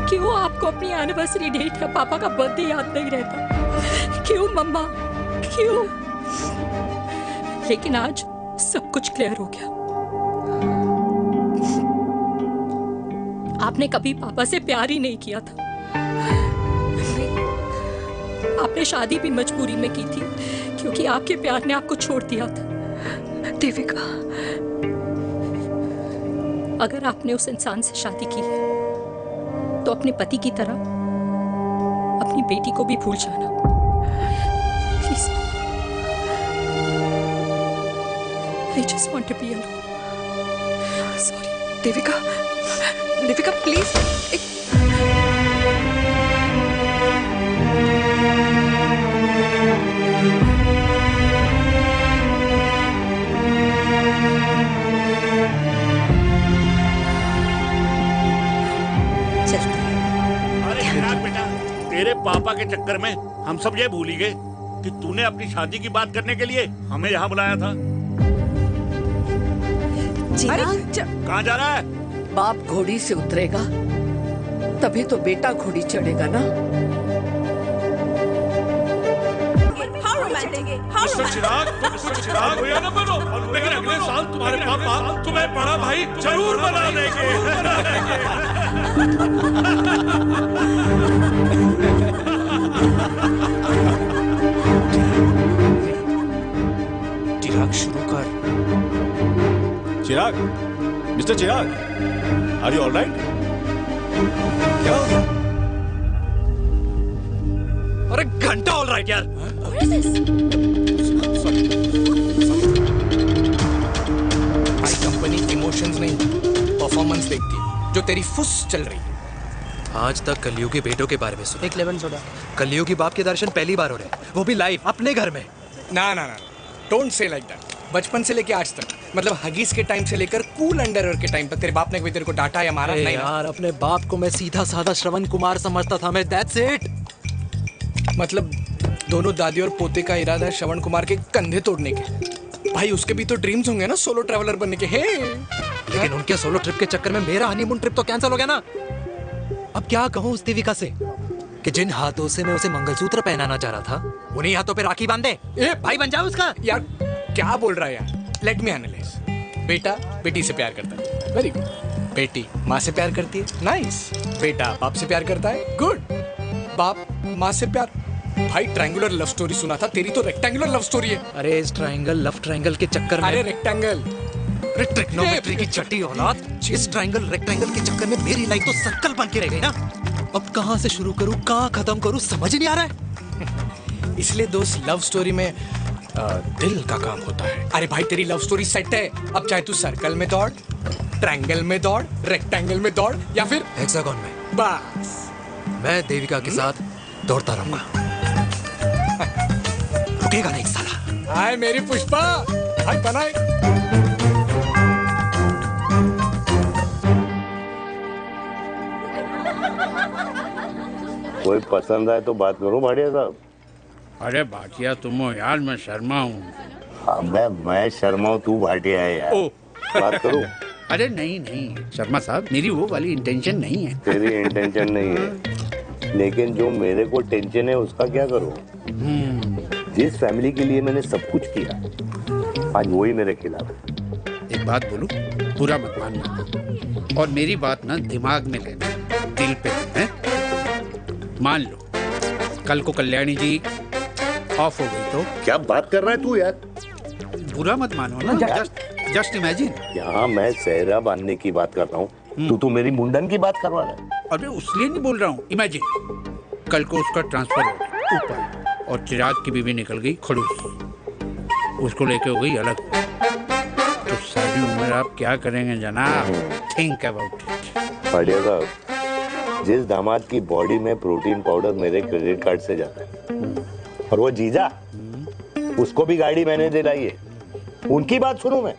Speaker 5: क्यों आपको अपनी एनिवर्सरी डेट या पापा का बर्थडे याद नहीं रहता, क्यों मम्मा, क्यों? लेकिन आज सब कुछ क्लियर हो गया। आपने कभी पापा से प्यार ही नहीं किया था। आपने शादी भी मजबूरी में की थी क्योंकि आपके प्यार ने आपको छोड़ दिया था।
Speaker 1: देविका,
Speaker 5: अगर आपने उस इंसान से शादी की है तो अपने पति की तरह अपनी बेटी को भी भूल जाना please. I just want to be alone.
Speaker 1: Sorry, Devika, Devika please.
Speaker 12: अरे चिराग बेटा, तेरे पापा के चक्कर में हम सब ये भूल ही गए कि तूने अपनी शादी की बात करने के लिए हमें यहाँ बुलाया था। कहाँ जा रहा है?
Speaker 8: बाप घोड़ी से उतरेगा तभी तो बेटा घोड़ी चढ़ेगा ना।
Speaker 14: चिराग भैया ना बनो, लेकिन अगले साल तुम्हारे पापा तुम्हें बड़ा भाई जरूर बना देंगे।
Speaker 7: चिराग शुरू कर।
Speaker 15: Chirag, mister Chirag, are you alright? क्या हो गया?
Speaker 4: अरे घंटा ऑलराइट यार।
Speaker 7: भाई कंपनी इमोशंस नहीं परफॉर्मेंस देखती है, जो तेरी फुस चल रही है।
Speaker 4: आज तक कलयुगी बेटों के बारे में सुना।
Speaker 7: एक लेमन सोडा।
Speaker 4: कलयुगी बाप के दर्शन पहली बार हो रहे हैं, वो भी लाइव अपने घर में।
Speaker 7: ना ना ना, डोंट से लाइक दैट। बचपन से लेके आज तक, मतलब हगीज के टाइम से लेकर कूल अंडरवेयर के टाइम तक तेरे बाप ने कभी तेरे को डांटा या मारा नहीं?
Speaker 4: यार अपने बाप को मैं सीधा साधा श्रवण कुमार समझता था मैं, दैट्स इट।
Speaker 7: मतलब दोनों दादी और पोते का इरादा है श्रवण कुमार के कंधे तोड़ने के। भाई उसके भी तो ड्रीम्स होंगे ना सोलो ट्रैवलर बनने के।
Speaker 4: लेकिन उनके सोलो ट्रिप के चक्कर में मेरा हनीमून ट्रिप तो कैंसिल हो गया ना। अब क्या कहूँ उस देविका से कि जिन हाथों से मैं उसे मंगलसूत्र पहनाना चाह रहा था उन्हीं हाथों पे राखी बांध दे। भाई बन जाओ उसका।
Speaker 7: यार क्या बोल रहा है यार? Let me analyse. बेटा बेटी से प्यार करता है, वेरी गुड। बेटी माँ से प्यार करती है, नाइस। बेटा बाप से प्यार करता है, गुड। बाप माँ से प्यार। भाई ट्रायंगुलर लव स्टोरी सुना था, तेरी तो रेक्टेंगुलर लव स्टोरी है।
Speaker 4: अरे इस ट्रायंगल लव ट्रायंगल के चक्कर में,
Speaker 7: अरे रेक्टेंगल,
Speaker 4: अरे ट्रिग्नोमेट्री की चट्टी औलाद। इस ट्रायंगल रेक्टेंगल के चक्कर में मेरी लाइफ तो सर्कल बन के रह गई ना। अब कहाँ से शुरू करूँ, कहाँ खत्म करूँ, समझ ही नहीं आ रहा है।
Speaker 7: इसलिए दोस्त लव स्टोरी में दिल का काम होता है। अरे भाई तेरी लव स्टोरी सेट है, अब चाहे तू सर्कल में दौड़, ट्रायंगल में दौड़, रेक्टेंगल में दौड़ या फिर
Speaker 4: हेक्सागन में,
Speaker 7: बस
Speaker 4: मैं देविका के साथ दौड़ता रहूंगा। रुकेगा नहीं साला।
Speaker 7: हाय मेरी पुष्पा, हाय बनाए।
Speaker 12: कोई पसंद आए तो बात करूं भाटिया साहब?
Speaker 16: अरे भाटिया तुम हो यार, मैं शर्मा हूँ।
Speaker 12: अबे मैं शर्मा हूँ, तू भाटिया है यार। बात करूं?
Speaker 16: अरे नहीं नहीं शर्मा साहब, मेरी वो वाली इंटेंशन नहीं है।
Speaker 12: तेरी इंटेंशन नहीं है, लेकिन जो मेरे को टेंशन है उसका क्या करूं? जिस फैमिली के लिए मैंने सब कुछ किया, आज वही मेरे खिलाफ।
Speaker 16: एक बात बोलूं, बुरा मत मानना, और मेरी बात ना दिमाग में लेना, दिल पे है। मान लो कल को कल्याणी जी ऑफ हो गई तो?
Speaker 12: क्या बात कर रहा है तू यार?
Speaker 16: बुरा मत मानो ना, जस्ट इमेजिन।
Speaker 12: यहाँ मैं सेहरा बांधने की बात कर रहा हूँ, तू मेरी मुंडन की बात करवा रहा है।
Speaker 16: अरे उसलिए नहीं बोल रहा हूँ, इमेजिन कल को उसका ट्रांसफर हो गया ऊपर और चिराग की बीवी निकल गई खड़ूस, उसको लेके हो गई अलग। तो सारी उम्र आप क्या करेंगे जनाब? Think about it.
Speaker 12: भाटिया साहब, जिस दामाद की बॉडी में प्रोटीन पाउडर मेरे क्रेडिट कार्ड से जाता है, और वो जीजा, उसको भी गाड़ी मैंने दिलाई है, उनकी बात सुनूं मैं?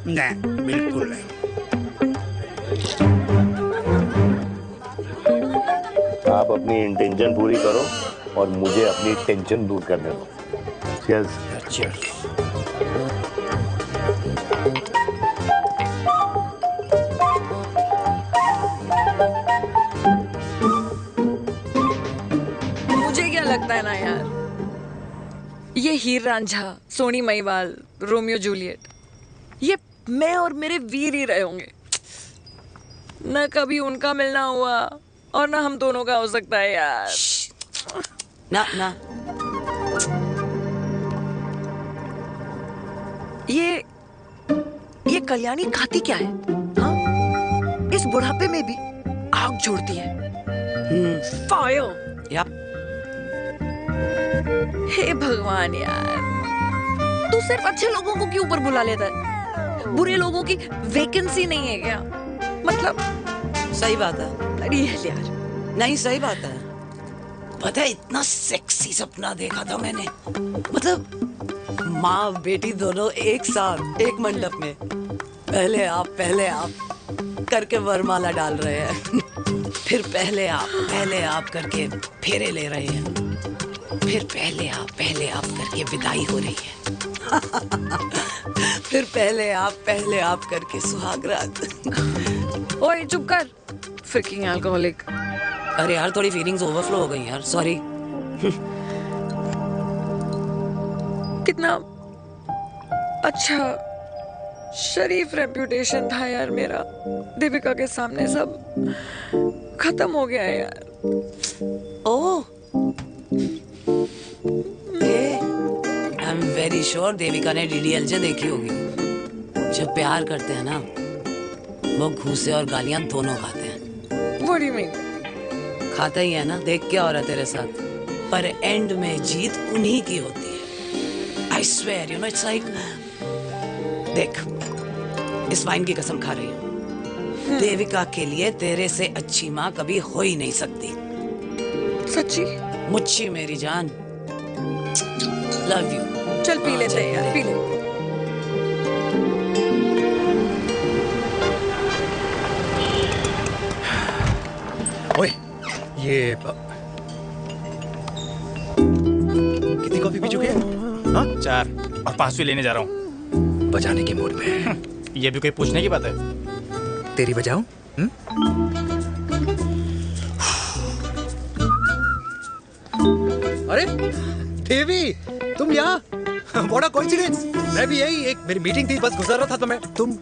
Speaker 16: नहीं, बिल्कुल नहीं।
Speaker 12: आप अपनी इंटेंशन पूरी करो और मुझे अपनी टेंशन दूर करने दो। Cheers.
Speaker 16: Cheers.
Speaker 1: मुझे क्या लगता है ना यार, ये हीर रांझा, सोनी महिवाल, रोमियो जूलियट, ये मैं और मेरे वीर ही रहे होंगे। न कभी उनका मिलना हुआ और ना हम दोनों का हो सकता है यार।
Speaker 3: ना ना,
Speaker 1: ये कल्याणी खाती क्या है? हाँ? इस बुढ़ापे में भी आग जोड़ती है। फायर।
Speaker 3: यप।
Speaker 1: हे भगवान यार, तू सिर्फ अच्छे लोगों को क्यों ऊपर बुला लेता है? बुरे लोगों की वैकेंसी नहीं है क्या? मतलब
Speaker 3: सही बात है।
Speaker 1: रियल यार।
Speaker 3: नहीं सही बात है। पता है इतना सेक्सी सपना देखा था मैंने, मतलब माँ बेटी दोनों एक साथ एक मंडप में पहले आप करके वरमाला डाल रहे हैं फिर पहले आप करके फेरे ले रहे हैं, फिर पहले आप करके विदाई हो रही है फिर पहले आप करके सुहागरात।
Speaker 1: ओए चुप कर, फ्रिकिंग अल्कोहलिक।
Speaker 3: अरे यार थोड़ी फीलिंग्स ओवरफ्लो हो गई यार, सॉरी।
Speaker 1: कितना अच्छा शरीफ रेप्यूटेशन था यार मेरा, दीपिका के सामने सब खत्म हो गया है यार।
Speaker 3: Oh, I am very sure Devika ने डीडीएलजे देखी होगी। जब प्यार करते हैं ना, वो घूसे और गालियां दोनों खाते हैं।
Speaker 1: What do you mean?
Speaker 3: खाता ही है ना, देख क्या हो रहा है तेरे साथ, पर एंड में जीत उन्हीं की होती है। I swear, you know, it's like, देख, इस वाइन की कसम खा रही हूँ, देविका के लिए तेरे से अच्छी माँ कभी हो ही नहीं सकती।
Speaker 1: सच्ची?
Speaker 3: मुच्छी मेरी जान, लव यू।
Speaker 1: चल पी लेते हैं यार, पी ले।
Speaker 4: ओए, ये कितनी कॉफी पी चुके हैं? हाँ?
Speaker 17: 4 और 5वीं लेने जा रहा हूँ।
Speaker 4: बजाने के मूड में।
Speaker 17: ये भी कोई पूछने की बात है?
Speaker 4: तेरी बजाऊं? अरे देवी, तुम यहाँ? What a coincidence! मैं भी यही, एक मेरी मीटिंग थी, बस गुजर रहा था तो मैं। तुम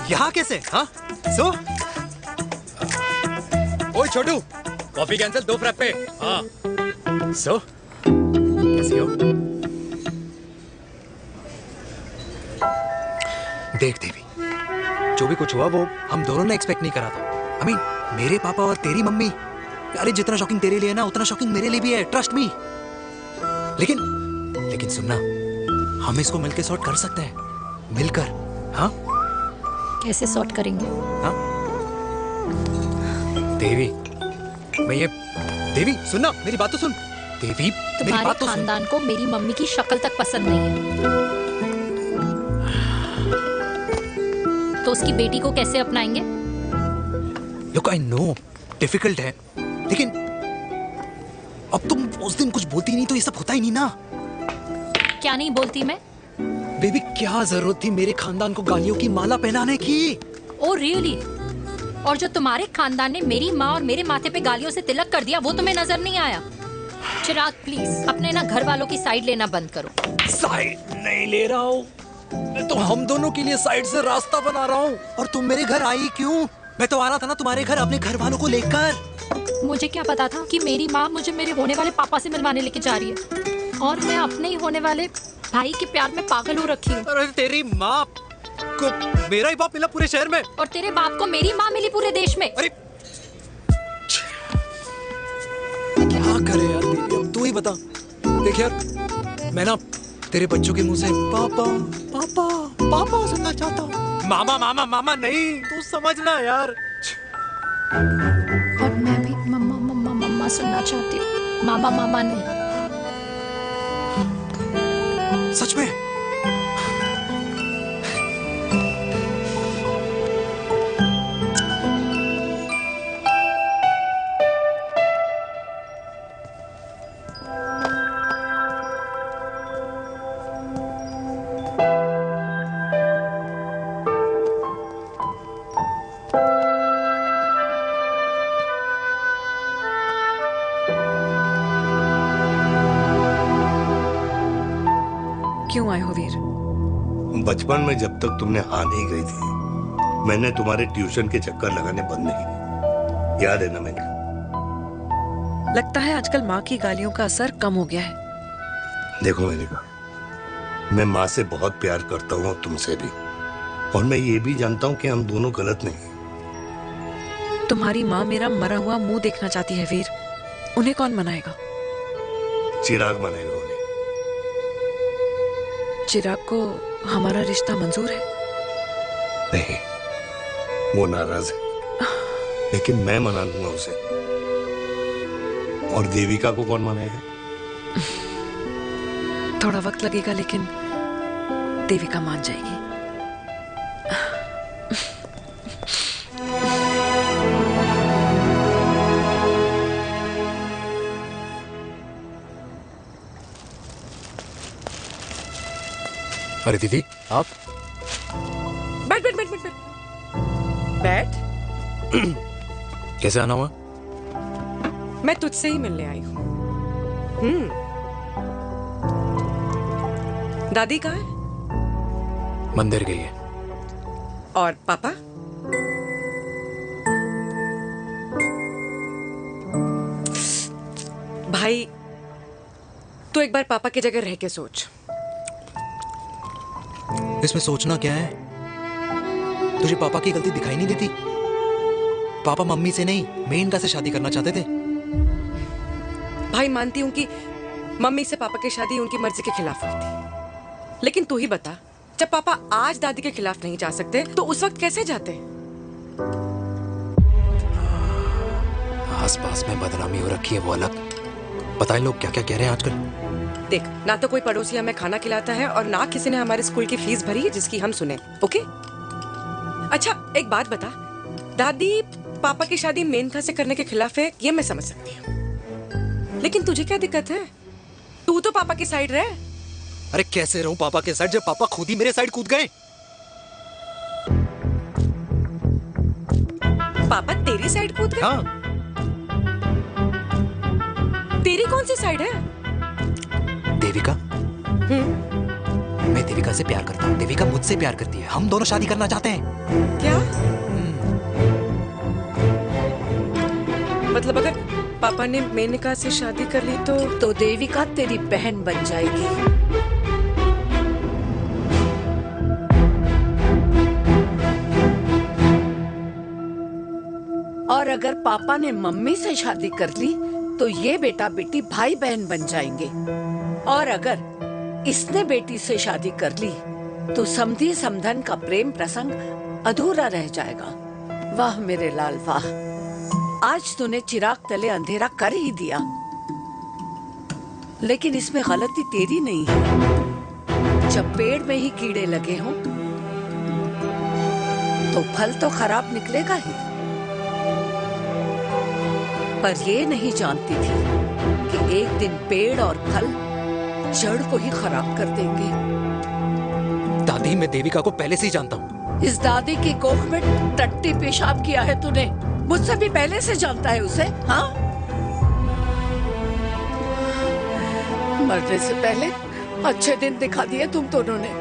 Speaker 4: यहाँ कैसे? हाँ? सो? ओए छोटू, कॉफी कैंसिल, 2 फ्रैप्पे। हाँ। सो? कैसी हो? देख देवी, जो भी कुछ हुआ वो हम दोनों ने एक्सपेक्ट नहीं करा था। I mean, मेरे पापा और तेरी मम्मी, अरे जितना शॉकिंग तेरे लिए है ना, उतना शॉकिंग मेरे लिए भी है, ट्रस्ट मी। लेकिन सुनना, हम इसको मिलकर सॉर्ट कर सकते हैं, मिलकर। हाँ?
Speaker 5: कैसे सॉर्ट करेंगे?
Speaker 4: हाँ? देवी, देवी सुनना, मेरी बात तो सुन। देवी, मेरी बात तो सुन।
Speaker 5: खानदान को मेरी मम्मी की शक्ल तक पसंद नहीं है, तो उसकी बेटी को कैसे अपनाएंगे?
Speaker 4: Look, I know, डिफिकल्ट है, लेकिन अब तुम उस दिन कुछ बोलती नहीं तो ये सब होता ही नहीं ना।
Speaker 5: क्या नहीं बोलती मैं?
Speaker 4: बेबी, क्या जरूरत थी मेरे खानदान को गालियों की माला पहनाने की?
Speaker 5: Oh really? और जो तुम्हारे खानदान ने मेरी माँ और मेरे माथे पे गालियों से तिलक कर दिया, वो तुम्हें नजर नहीं आया? चिराग प्लीज अपने ना घर वालों की साइड लेना बंद करो।
Speaker 4: साइड नहीं ले रहा हूँ, मैं तो हम दोनों के लिए साइड से रास्ता बना रहा हूँ। और तुम मेरे घर आई क्यों? मैं तो आ रहा था ना तुम्हारे घर अपने घर वालों को लेकर।
Speaker 5: मुझे क्या पता था कि मेरी माँ मुझे मेरे होने वाले पापा से मिलवाने लेके जा रही है, और मैं अपने ही होने वाले भाई के प्यार में पागल हो रखी हूँ।
Speaker 4: अरे तेरी माँ को मेरा ही बाप मिला पूरे शहर में,
Speaker 5: और तेरे बाप को मेरी माँ मिली पूरे देश में।
Speaker 4: अरे क्या करे यार दीदी, अब तू ही बता। देख यार, मैं ना तेरे बच्चों के मुंह से पापा पापा पापा सुनना चाहता हूँ, मामा मामा मामा नहीं, तू समझना यार।
Speaker 5: और मैं भी मम्मा मम्मा मम्मा सुनना चाहती हूँ, मामा मामा नहीं।
Speaker 4: सच में?
Speaker 1: क्यों आए हो वीर?
Speaker 2: बचपन में जब तक तुमने हाँ नहीं कही थी, मैंने तुम्हारे ट्यूशन के चक्कर लगाने बंद नहीं किए। याद है ना मैंने?
Speaker 1: लगता है आजकल माँ की गालियों का असर कम हो गया है।
Speaker 2: देखो मैंने कहा, मैं माँ से बहुत प्यार करता हूँ और तुमसे भी, और मैं ये भी जानता हूँ कि हम दोनों गलत नहीं।
Speaker 1: तुम्हारी माँ मेरा मरा हुआ मुंह देखना चाहती है वीर। उन्हें कौन मनाएगा?
Speaker 2: चिराग मनाएगा उन्हें।
Speaker 1: चिराग को हमारा रिश्ता मंजूर है?
Speaker 2: नहीं, वो नाराज है, लेकिन मैं मना लूंगा उसे। और देविका को कौन मनाएगा?
Speaker 1: थोड़ा वक्त लगेगा, लेकिन देविका मान जाएगी।
Speaker 4: अरे दीदी, आप
Speaker 8: बैठ बैठ बैठ बैठ बैठ।
Speaker 4: कैसे आना हुआ?
Speaker 13: मैं तुझसे ही मिलने आई हूँ। दादी कहाँ है?
Speaker 4: मंदिर गई है।
Speaker 13: और पापा? भाई, तू एक बार पापा की जगह रह के सोच।
Speaker 4: इसमें सोचना क्या है? तुझे पापा की गलती दिखाई नहीं देती? पापा मम्मी से नहीं, मेनका से शादी करना चाहते थे।
Speaker 13: भाई, मानती हूँ कि मम्मी से पापा की शादी उनकी मर्जी के खिलाफ हुई थी, लेकिन तू ही बता, जब पापा आज दादी के खिलाफ नहीं जा सकते तो उस वक्त कैसे जाते?
Speaker 4: आसपास में बदनामी हो रखी है, वो अलग। पता है लोग क्या क्या कह रहे हैं आजकल?
Speaker 13: देख, ना तो कोई पड़ोसी हमें खाना खिलाता है और ना किसी ने हमारे स्कूल की फीस भरी है जिसकी हम सुने। ओके? अच्छा, एक बात बता, दादी पापा की शादी मेनका से करने के खिलाफ है, ये मैं समझ सकती हूँ, लेकिन तुझे क्या दिक्कत है? तू तो पापा की साइड रहे।
Speaker 4: अरे कैसे रहूं पापा के साइड जब पापा खुद ही मेरे साइड कूद गए?
Speaker 13: पापा तेरी साइड कूद गए?
Speaker 4: हाँ।
Speaker 13: तेरी कौन सी साइड है?
Speaker 4: देविका। मैं देविका से प्यार करता हूँ, देविका मुझसे प्यार करती है, हम दोनों शादी करना चाहते हैं।
Speaker 13: क्या? मतलब अगर पापा ने मेनका से शादी कर ली तो
Speaker 8: देविका तेरी बहन बन जाएगी। और अगर पापा ने मम्मी से शादी कर ली तो ये बेटा बेटी भाई बहन बन जाएंगे। और अगर इसने बेटी से शादी कर ली तो समधी समधन का प्रेम प्रसंग अधूरा रह जाएगा। वाह मेरे लाल वाह, आज तूने चिराग तले अंधेरा कर ही दिया, लेकिन इसमें गलती तेरी नहीं है। जब पेड़ में ही कीड़े लगे हों तो फल तो खराब निकलेगा ही। पर ये नहीं जानती थी कि एक दिन पेड़ और फल जड़ को ही खराब कर देंगे।
Speaker 4: दादी, मैं देविका को पहले से ही जानता हूँ।
Speaker 8: इस दादी की कोख में टट्टी पेशाब किया है तूने, मुझसे भी पहले से जानता है उसे। हाँ, मरने से पहले अच्छे दिन दिखा दिए तुम दोनों ने।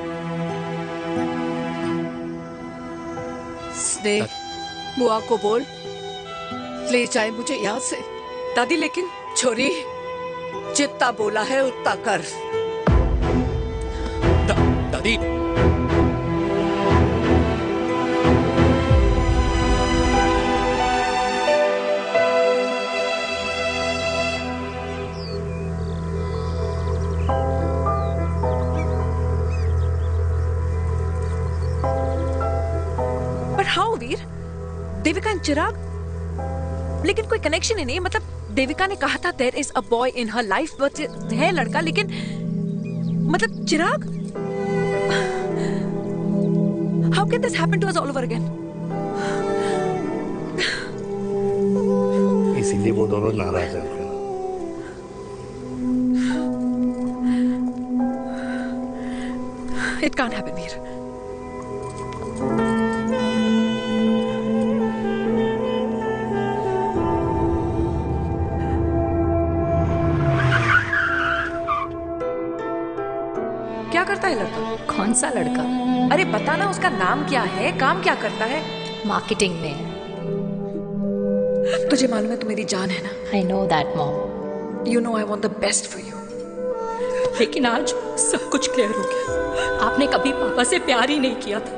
Speaker 8: स्नेह, बुआ को बोल ले जाए मुझे यहाँ से।
Speaker 13: दादी, लेकिन
Speaker 8: छोरी, जितना बोला है उतना कर।
Speaker 4: दादी,
Speaker 1: पर हाउ वीर? देविका एंड चिराग, लेकिन कोई कनेक्शन ही नहीं। मतलब देविका ने कहा था there is a boy in her life, but है लड़का, लेकिन मतलब Chirag, how can this happen to us all over again?
Speaker 2: इसीलिए वो दोनों नाराज हैं।
Speaker 1: It can't happen Veer. क्या कर करता है लड़का?
Speaker 5: कौन सा लड़का?
Speaker 1: अरे बताना, उसका नाम क्या है, काम क्या करता है?
Speaker 5: मार्केटिंग में है।
Speaker 1: तुझे मालूम है तू मेरी जान है ना?
Speaker 5: I know that mom.
Speaker 1: You know I want the best for you.
Speaker 10: लेकिन आज सब कुछ क्लियर हो गया। आपने कभी पापा से प्यार ही नहीं किया था।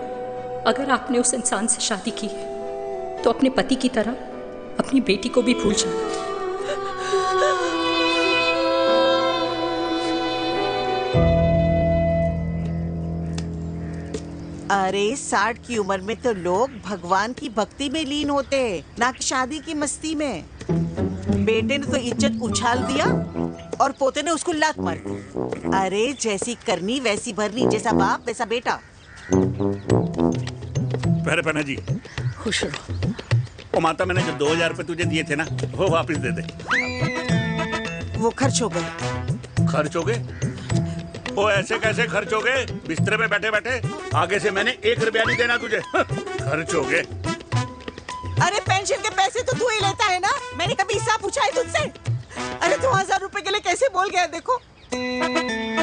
Speaker 10: अगर आपने उस इंसान से शादी की है तो अपने पति की तरह अपनी बेटी को भी भूल जाना।
Speaker 9: अरे 60 की उम्र में तो लोग भगवान की भक्ति में लीन होते हैं, ना कि शादी की मस्ती में। बेटे ने तो इज्जत उछाल दिया और पोते ने उसको लात मार दी। अरे जैसी करनी वैसी भरनी, जैसा बाप वैसा बेटा।
Speaker 12: पहले पहना जी,
Speaker 1: खुश रहो।
Speaker 12: ओ माता, मैंने जो 2000 रुपए तुझे दिए थे ना, वो वापस दे दे।
Speaker 9: वो खर्च हो गए।
Speaker 12: खर्च हो गए? ओ ऐसे कैसे खर्च हो गए? बिस्तर पे बैठे बैठे। आगे से मैंने 1 रुपया नहीं देना तुझे। खर्च हो गए।
Speaker 9: अरे पेंशन के पैसे तो तू ही लेता है ना, मैंने कभी हिसाब पूछा है तुझसे? अरे 2000 रुपए के लिए कैसे बोल गया देखो,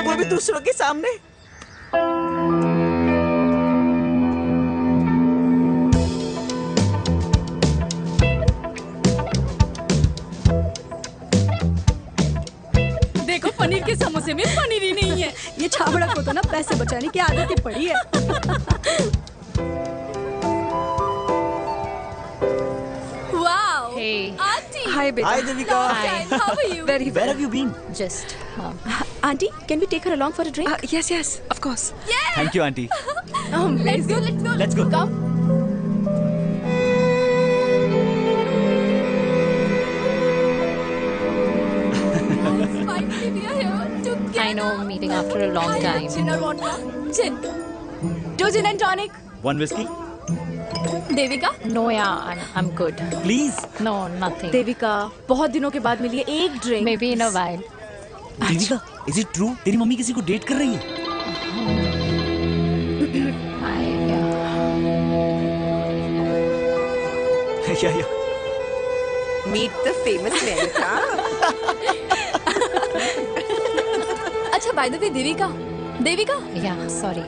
Speaker 9: वो भी दूसरों के सामने।
Speaker 10: देखो पनीर के समोसे में पनीर ही नहीं है। ये छाबड़ा को तो ना पैसे बचाने की आदत ही पड़ी है। Wow, aunty.
Speaker 1: हाय बेटा।
Speaker 15: Hi, Devika.
Speaker 10: How are you?
Speaker 1: Very
Speaker 15: Where have you been?
Speaker 5: Just
Speaker 6: Auntie, can we take her along for a drink?
Speaker 1: Yes, yes, of course.
Speaker 15: Thank you, auntie.
Speaker 6: Let's go, let's go.
Speaker 15: Let's go.
Speaker 6: Come. Finally, we are here together.
Speaker 5: I know, meeting after a long time.
Speaker 6: Gin or vodka? Gin. 2 gin and tonic.
Speaker 15: One whiskey?
Speaker 6: Devika?
Speaker 5: No, yeah, I'm good.
Speaker 15: Please.
Speaker 5: No, nothing.
Speaker 6: Devika, बहुत दिनों के बाद मिली है, एक drink.
Speaker 5: Maybe in a while.
Speaker 15: Devika, is it true? तेरी mummy किसी को date कर रही है? Yeah.
Speaker 9: Meet the famous Meghna.
Speaker 6: अच्छा, by the way, Devika,
Speaker 5: Yeah, sorry.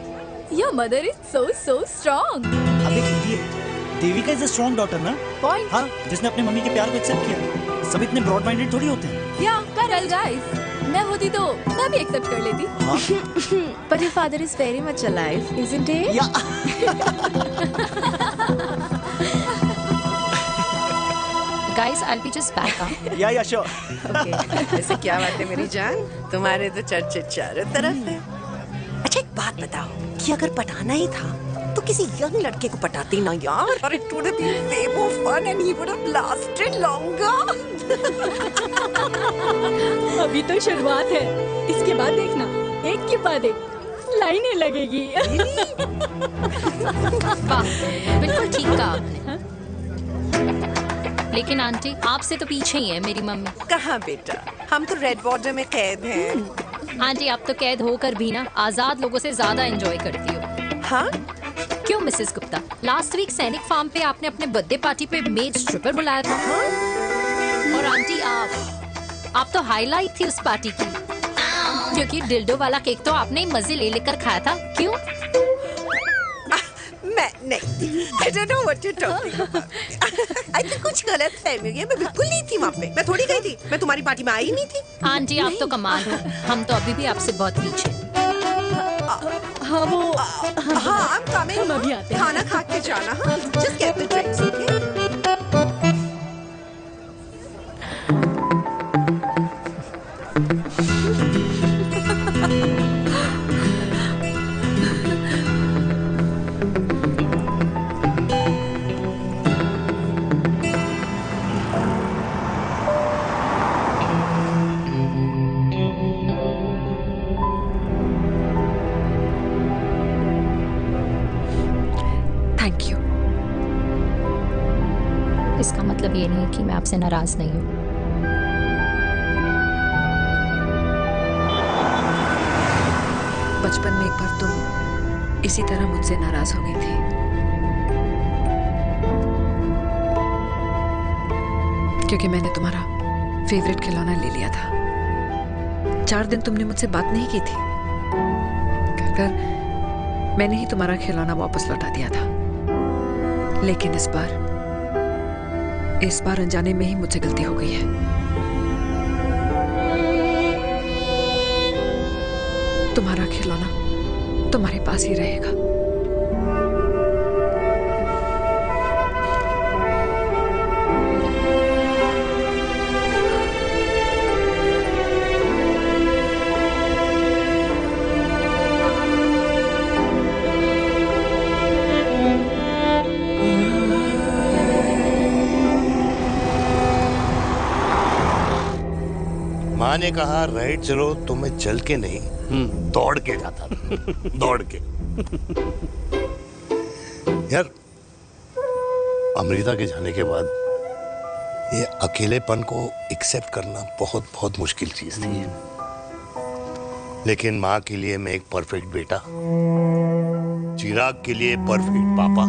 Speaker 6: your mother is so strong.
Speaker 15: अबे idiot. Devika is a strong daughter ना?
Speaker 6: Point.
Speaker 15: हाँ, जिसने अपने मम्मी के प्यार को एक्सेप्ट किया। सब इतने ब्रॉड माइंडेड थोड़ी होते हैं।
Speaker 6: Yeah, correct, guys. मैं होती तो मैं भी एक्सेप्ट कर लेती। But your father is very much alive, isn't he?
Speaker 5: Guys, I'll be just back up.
Speaker 15: Yeah, sure.
Speaker 9: Okay. ऐसे क्या बात है मेरी जान? तुम्हारे तो चर्चे चारों तरफ है। अच्छा एक बात बताओ, कि अगर पटाना ही था तो किसी यंग लड़के को पटाती ना यार। और it would have been way more fun and he would have lasted longer.
Speaker 10: अभी तो शुरुआत है, इसके बाद देखना, एक के बाद एक लाइनें लगेगी।
Speaker 5: वाह, बिल्कुल ठीक कहा आपने। लेकिन आंटी, आपसे तो पीछे ही है मेरी मम्मी।
Speaker 9: कहाँ बेटा, हम तो रेड वाटर में कैद हैं।
Speaker 5: आंटी, आप तो कैद होकर भी ना आजाद लोगों से ज्यादा एंजॉय करती हो।
Speaker 9: हाँ?
Speaker 5: क्यों मिसेस गुप्ता, लास्ट वीक सैनिक फार्म पे आपने अपने बर्थडे पार्टी पे मेड स्ट्रिपर बुलाया था। और आंटी, आप तो हाईलाइट थी उस पार्टी की, क्योंकि डिल्डो वाला केक तो आपने ही मजे ले लेकर खाया था। क्यों?
Speaker 9: मैं नहीं, I don't know what you're talking about. I think कुछ गलत फहमी हुई है, मैं बिल्कुल नहीं थी वहाँ पे। मैं थोड़ी गई थी, मैं तुम्हारी पार्टी में आई नहीं थी।
Speaker 5: आंटी, आप तो कमाल हो, हम तो अभी भी आपसे बहुत पीछे।
Speaker 10: हाँ वो
Speaker 9: हाँ, I'm coming.
Speaker 10: हम अभी आते हैं।
Speaker 9: खाना खा के जाना। हाँ, just get the drinks, okay?
Speaker 1: Thank you.
Speaker 5: इसका मतलब ये नहीं कि मैं आपसे नाराज नहीं हूँ।
Speaker 1: बचपन में एक बार तुम इसी तरह मुझसे नाराज हो गई थी। क्योंकि मैंने तुम्हारा फेवरेट खिलौना ले लिया था। 4 दिन तुमने मुझसे बात नहीं की थी। कर मैंने ही तुम्हारा खिलौना वापस लौटा दिया था, लेकिन इस बार अनजाने में ही मुझसे गलती हो गई है। तुम्हारा खिलौना तुम्हारे पास ही रहेगा।
Speaker 2: माँ ने कहा राइट चलो तो मैं चल के नहीं दौड़ के जाता था। दौड़ के। यार अमृता के जाने के बाद ये अकेलेपन को एक्सेप्ट करना बहुत बहुत मुश्किल चीज थी, लेकिन माँ के लिए मैं एक परफेक्ट बेटा, चिराग के लिए परफेक्ट पापा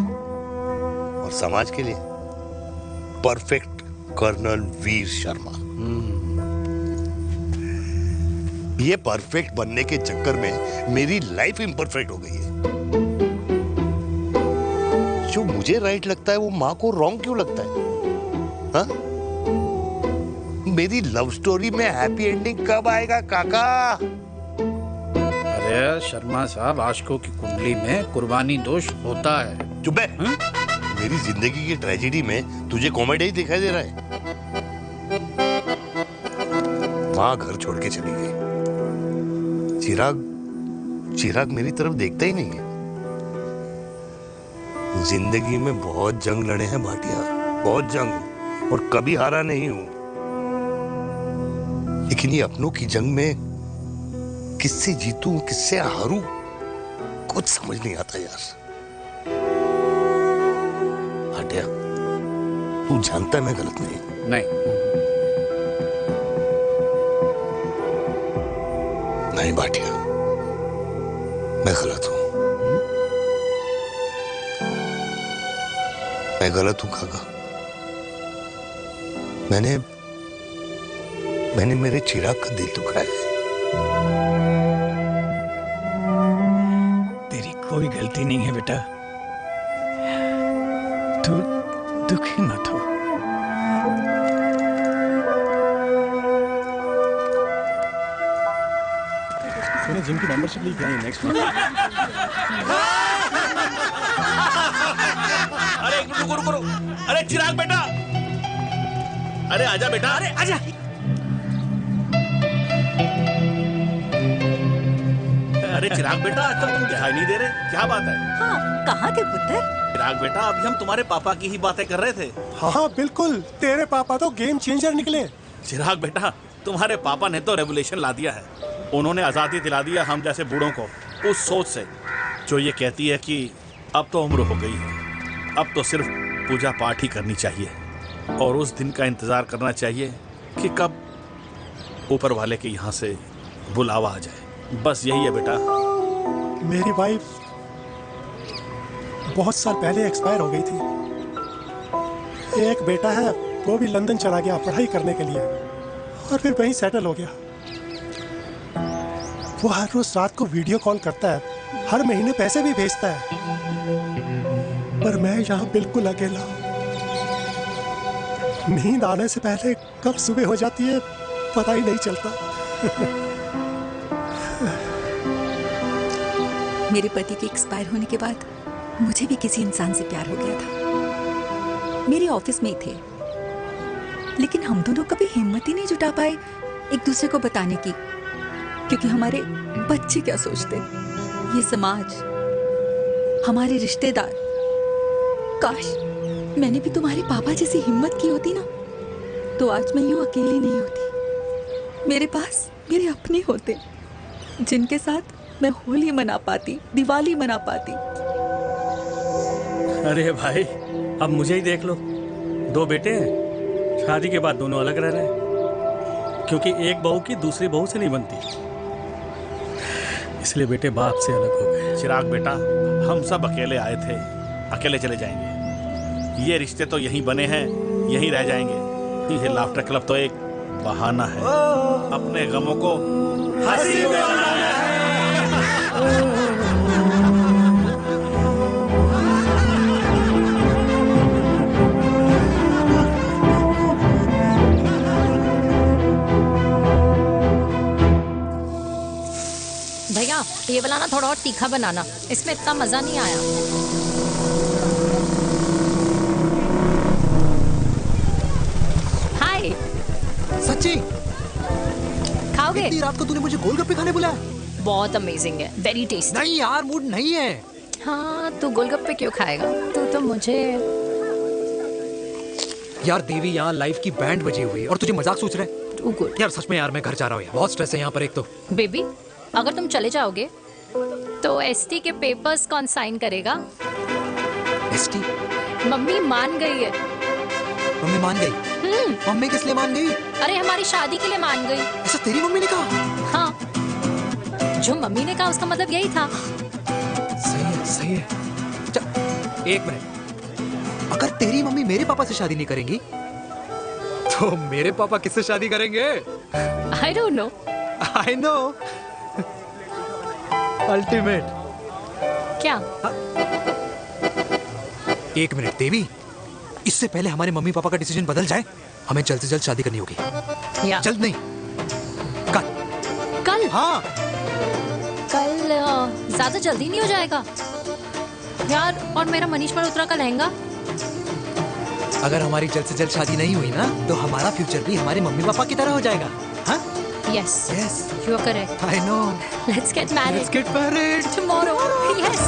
Speaker 2: और समाज के लिए परफेक्ट कर्नल वीर शर्मा। ये परफेक्ट बनने के चक्कर में मेरी लाइफ इम्परफेक्ट हो गई है। जो मुझे राइट लगता है वो माँ को रॉन्ग क्यों लगता है? हा? मेरी लव स्टोरी में हैप्पी एंडिंग कब आएगा काका?
Speaker 16: अरे शर्मा साहब, आशिकों की कुंडली में कुर्बानी दोष होता है।
Speaker 2: चुप है। मेरी जिंदगी की ट्रेजेडी में तुझे कॉमेडी ही दिखाई दे रहा है। माँ घर छोड़ के चली गई, चिराग मेरी तरफ देखता ही नहीं है। जिंदगी में बहुत जंग लड़े हैं भाटिया, बहुत जंग, और कभी हारा नहीं हूं। लेकिन ये अपनों की जंग में किससे जीतूं किससे हारूं कुछ समझ नहीं आता यार। भाटिया तू जानता है मैं गलत नहीं। नहीं भाटिया, मैं गलत हूं। मैं गलत हूं काका। मैंने मेरे चिराग का दिल दुखाया है।
Speaker 18: तेरी कोई गलती नहीं है बेटा, तू दुखी मत हो।
Speaker 15: मैंने जिम की मेंबरशिप ली क्या? नेक्स्ट
Speaker 12: अरे रुको। अरे चिराग बेटा, अरे आजा बेटा, अरे आजा। अरे चिराग बेटा, आज तक तुम दिखाई नहीं दे रहे, क्या बात है?
Speaker 9: हाँ, कहाँ थे पुत्र?
Speaker 12: चिराग बेटा, अभी हम तुम्हारे पापा की ही बातें कर रहे थे।
Speaker 15: हाँ बिल्कुल, तेरे पापा तो गेम चेंजर निकले।
Speaker 12: चिराग बेटा, तुम्हारे पापा ने तो रेवोल्यूशन ला दिया है। उन्होंने आज़ादी दिला दिया हम जैसे बूढ़ों को, उस सोच से जो ये कहती है कि अब तो उम्र हो गई है, अब तो सिर्फ पूजा पाठ ही करनी चाहिए और उस दिन का इंतज़ार करना चाहिए कि कब ऊपर वाले के यहाँ से बुलावा आ जाए। बस यही है बेटा।
Speaker 15: मेरी वाइफ बहुत साल पहले एक्सपायर हो गई थी। एक बेटा है, वो भी लंदन चला गया पढ़ाई करने के लिए और फिर वहीं सेटल हो गया। वो हर रोज रात को वीडियो कॉल करता है, हर महीने पैसे भी भेजता है, पर मैं यहाँ बिल्कुल अकेला हूँ। नींद आने से पहले कब सुबह हो जाती है पता ही नहीं चलता।
Speaker 19: मेरे पति के एक्सपायर होने के बाद मुझे भी किसी इंसान से प्यार हो गया था। मेरे ऑफिस में ही थे, लेकिन हम दोनों कभी हिम्मत ही नहीं जुटा पाए एक दूसरे को बताने की, क्योंकि हमारे बच्चे क्या सोचते, ये समाज, हमारे रिश्तेदार। काश मैंने भी तुम्हारे पापा जैसी हिम्मत की होती ना, तो आज मैं यूं अकेली नहीं होती। मेरे पास मेरे अपने होते जिनके साथ मैं होली मना पाती, दिवाली मना पाती।
Speaker 18: अरे भाई, अब मुझे ही देख लो, 2 बेटे हैं, शादी के बाद दोनों अलग रह रहे हैं, क्योंकि एक बहू की दूसरी बहू से नहीं बनती, इसलिए बेटे बाप से अलग हो गए।
Speaker 12: चिराग बेटा, हम सब अकेले आए थे, अकेले चले जाएंगे। ये रिश्ते तो यहीं बने हैं, यहीं रह जाएंगे। ये लाफ्टर क्लब तो एक बहाना है अपने गमों को हंसी में बनाना है।
Speaker 5: तीखा बनाना, इसमें इतना मजा नहीं आया। हाय।
Speaker 4: सच्ची?
Speaker 5: खाओगे?
Speaker 4: इतनी रात को तूने मुझे गोलगप्पे खाने बुलाया?
Speaker 5: बहुत अमेजिंग है, वेरी टेस्टी।
Speaker 4: नहीं यार, मूड नहीं है।
Speaker 5: हाँ, तू गोलगप्पे क्यों खाएगा? तू तो मुझे।
Speaker 4: यार देवी, यहाँ लाइफ की बैंड बजी हुई है और तुझे मजाक सोच रहे हैं? यार सच में यार, मैं घर जा रहा हूँ यार, बहुत स्ट्रेस है यहाँ पर। एक तो
Speaker 5: बेबी, अगर तुम चले जाओगे तो एसटी के पेपर्स कौन साइन करेगा?
Speaker 4: एसटी?
Speaker 5: मम्मी मान गई है।
Speaker 4: मम्मी मान गई? मम्मी किस लिए मान गई?
Speaker 5: अरे हमारी शादी के लिए मान गई।
Speaker 4: ऐसा तेरी मम्मी ने कहा?
Speaker 5: हाँ, जो मम्मी ने कहा उसका मतलब यही था।
Speaker 4: सही है, सही है। चल एक मिनट, अगर तेरी मम्मी मेरे पापा से शादी नहीं करेंगी तो मेरे पापा किससे शादी करेंगे?
Speaker 5: I don't know.
Speaker 4: I know. Ultimate.
Speaker 5: क्या?
Speaker 4: एक मिनट देवी, इससे पहले हमारे मम्मी पापा का डिसीजन बदल जाए, हमें जल्द से जल्द शादी करनी होगी।
Speaker 5: या।
Speaker 4: जल्द नहीं, कल।
Speaker 5: कल?
Speaker 4: हाँ।
Speaker 5: कल ज्यादा जल्दी नहीं हो जाएगा यार? और मेरा मनीष मल्होत्रा का लहंगा?
Speaker 4: अगर हमारी जल्द से जल्द शादी नहीं हुई ना, तो हमारा फ्यूचर भी हमारे मम्मी पापा की तरह हो जाएगा। हाँ?
Speaker 5: Yes.
Speaker 4: Yes.
Speaker 5: You are correct.
Speaker 4: I know.
Speaker 5: Let's get married.
Speaker 4: Let's get married
Speaker 5: tomorrow. Yes.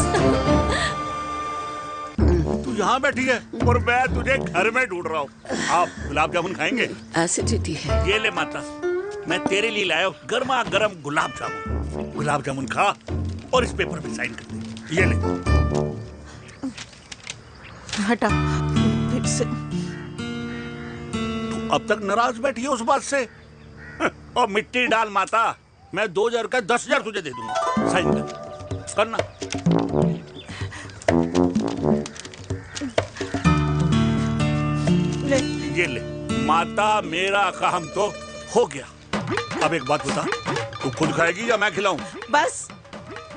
Speaker 12: तू यहाँ बैठी है और मैं तुझे घर में ढूंढ रहा हूँ। आप गुलाब जामुन खाएंगे?
Speaker 8: एसिडिटी है।
Speaker 12: ये ले माता, मैं तेरे लिए लाया हूँ गर्मा गर्म गुलाब जामुन। गुलाब जामुन खा और इस पेपर पे साइन कर दे। ये ले।
Speaker 9: हटा फिर से।
Speaker 12: तू अब तक नाराज बैठी है उस बात से? और मिट्टी डाल माता, मैं 2000 का 10,000 तुझे दे दूंगा। साइन कर, करना। ये ले माता, मेरा काम तो हो गया। अब एक बात बता, तू खुद खाएगी या मैं खिलाऊं?
Speaker 9: बस,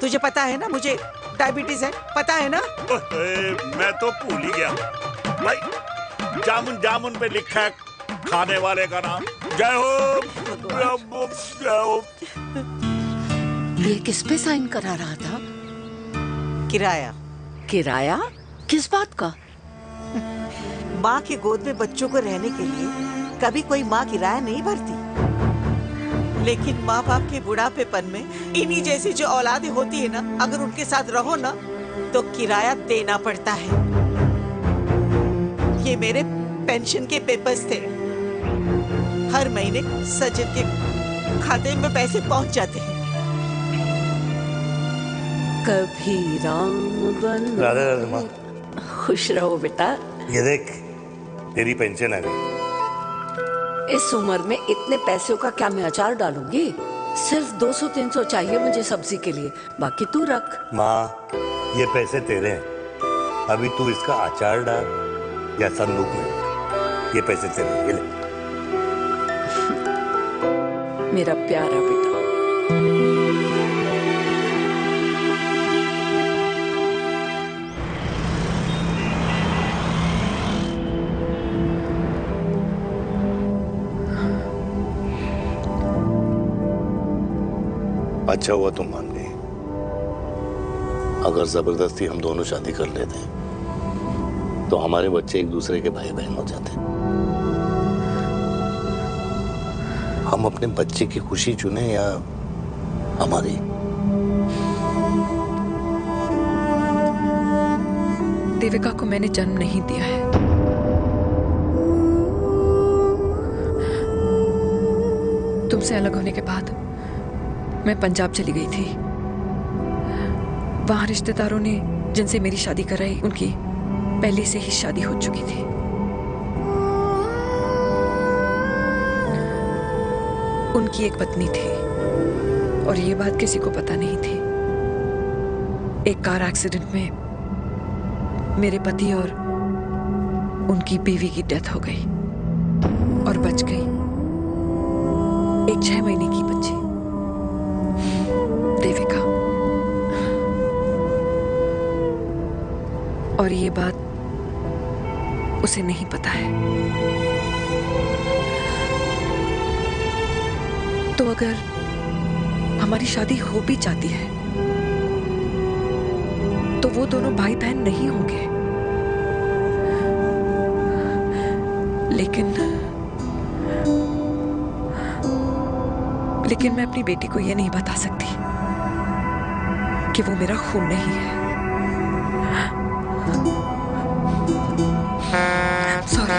Speaker 9: तुझे पता है ना मुझे डायबिटीज है, पता है ना?
Speaker 12: मैं तो भूल ही गया भाई। जामुन जामुन पे लिखा है खाने वाले का नाम। जय हो, जय हो।
Speaker 8: ये किस पे साइन करा रहा था?
Speaker 9: किराया।
Speaker 8: किराया? किस बात का?
Speaker 9: माँ की गोद में बच्चों को रहने के लिए कभी कोई माँ किराया नहीं भरती, लेकिन माँ बाप के बुढ़ापेपन में इन्हीं जैसी जो औलादें होती है ना, अगर उनके साथ रहो ना तो किराया देना पड़ता है। ये मेरे पेंशन के पेपर्स थे, हर महीने सजन के खाते में पैसे पहुंच जाते हैं।
Speaker 8: कभी राम बन।
Speaker 2: राधे राधे माँ।
Speaker 8: खुश रहो बेटा।
Speaker 2: ये देख, तेरी पेंशन आ गई।
Speaker 8: इस उम्र में इतने पैसों का क्या मैं अचार डालूंगी? सिर्फ 200-300 चाहिए मुझे सब्जी के लिए, बाकी तू रख।
Speaker 2: माँ, ये पैसे तेरे हैं, अभी तू इसका अचार डाल या संदूक में। ये पैसे तेरे हैं, ये ले।
Speaker 8: मेरा प्यारा बेटा।
Speaker 2: अच्छा हुआ तुम मान गई, अगर जबरदस्ती हम दोनों शादी कर लेते तो हमारे बच्चे एक दूसरे के भाई बहन हो जाते। हम अपने बच्चे की खुशी चुने या हमारी?
Speaker 1: देविका को मैंने जन्म नहीं दिया है। तुमसे अलग होने के बाद मैं पंजाब चली गई थी। वहां रिश्तेदारों ने जिनसे मेरी शादी कराई, उनकी पहले से ही शादी हो चुकी थी। उनकी एक पत्नी थी और ये बात किसी को पता नहीं थी। एक कार एक्सीडेंट में मेरे पति और उनकी बीवी की डेथ हो गई और बच गई एक 6 महीने की बच्ची, देविका। और ये बात उसे नहीं पता है। तो अगर हमारी शादी हो भी जाती है तो वो दोनों भाई बहन नहीं होंगे। लेकिन मैं अपनी बेटी को ये नहीं बता सकती कि वो मेरा खून नहीं है। सॉरी।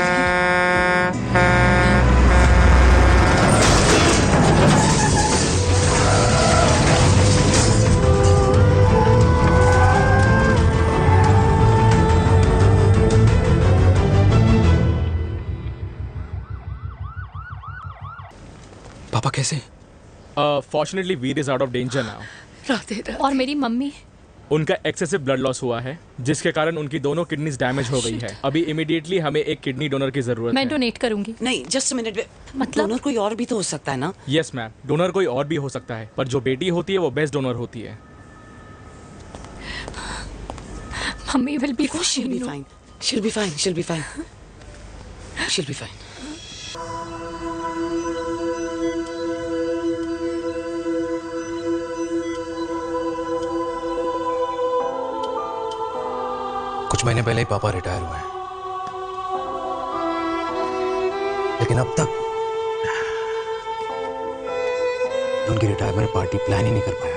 Speaker 4: पापा कैसे?
Speaker 17: Fortunately Veer is out of danger now.
Speaker 8: Radhe Radhe.
Speaker 5: और मेरी मम्मी?
Speaker 17: उनका एक्सेसिव ब्लड लॉस हुआ है जिसके कारण उनकी दोनों किडनीज डैमेज हो गई है। अभी इमीडिएटली हमें एक किडनी डोनर की जरूरत
Speaker 5: मैं
Speaker 17: है।
Speaker 5: डोनेट करूंगी।
Speaker 3: नहीं, जस्ट अ मिनट।
Speaker 5: मतलब
Speaker 3: डोनर कोई और भी तो हो सकता है ना?
Speaker 17: यस मैम, डोनर कोई और भी हो सकता है, पर जो बेटी होती है वो बेस्ट डोनर होती है।
Speaker 5: Mummy will be
Speaker 3: She'll be fine. She'll be fine. She'll be fine. She'll be fine.
Speaker 4: कुछ महीने पहले ही पापा रिटायर हुए हैं, लेकिन अब तक उनकी रिटायरमेंट पार्टी प्लान ही नहीं कर पाया।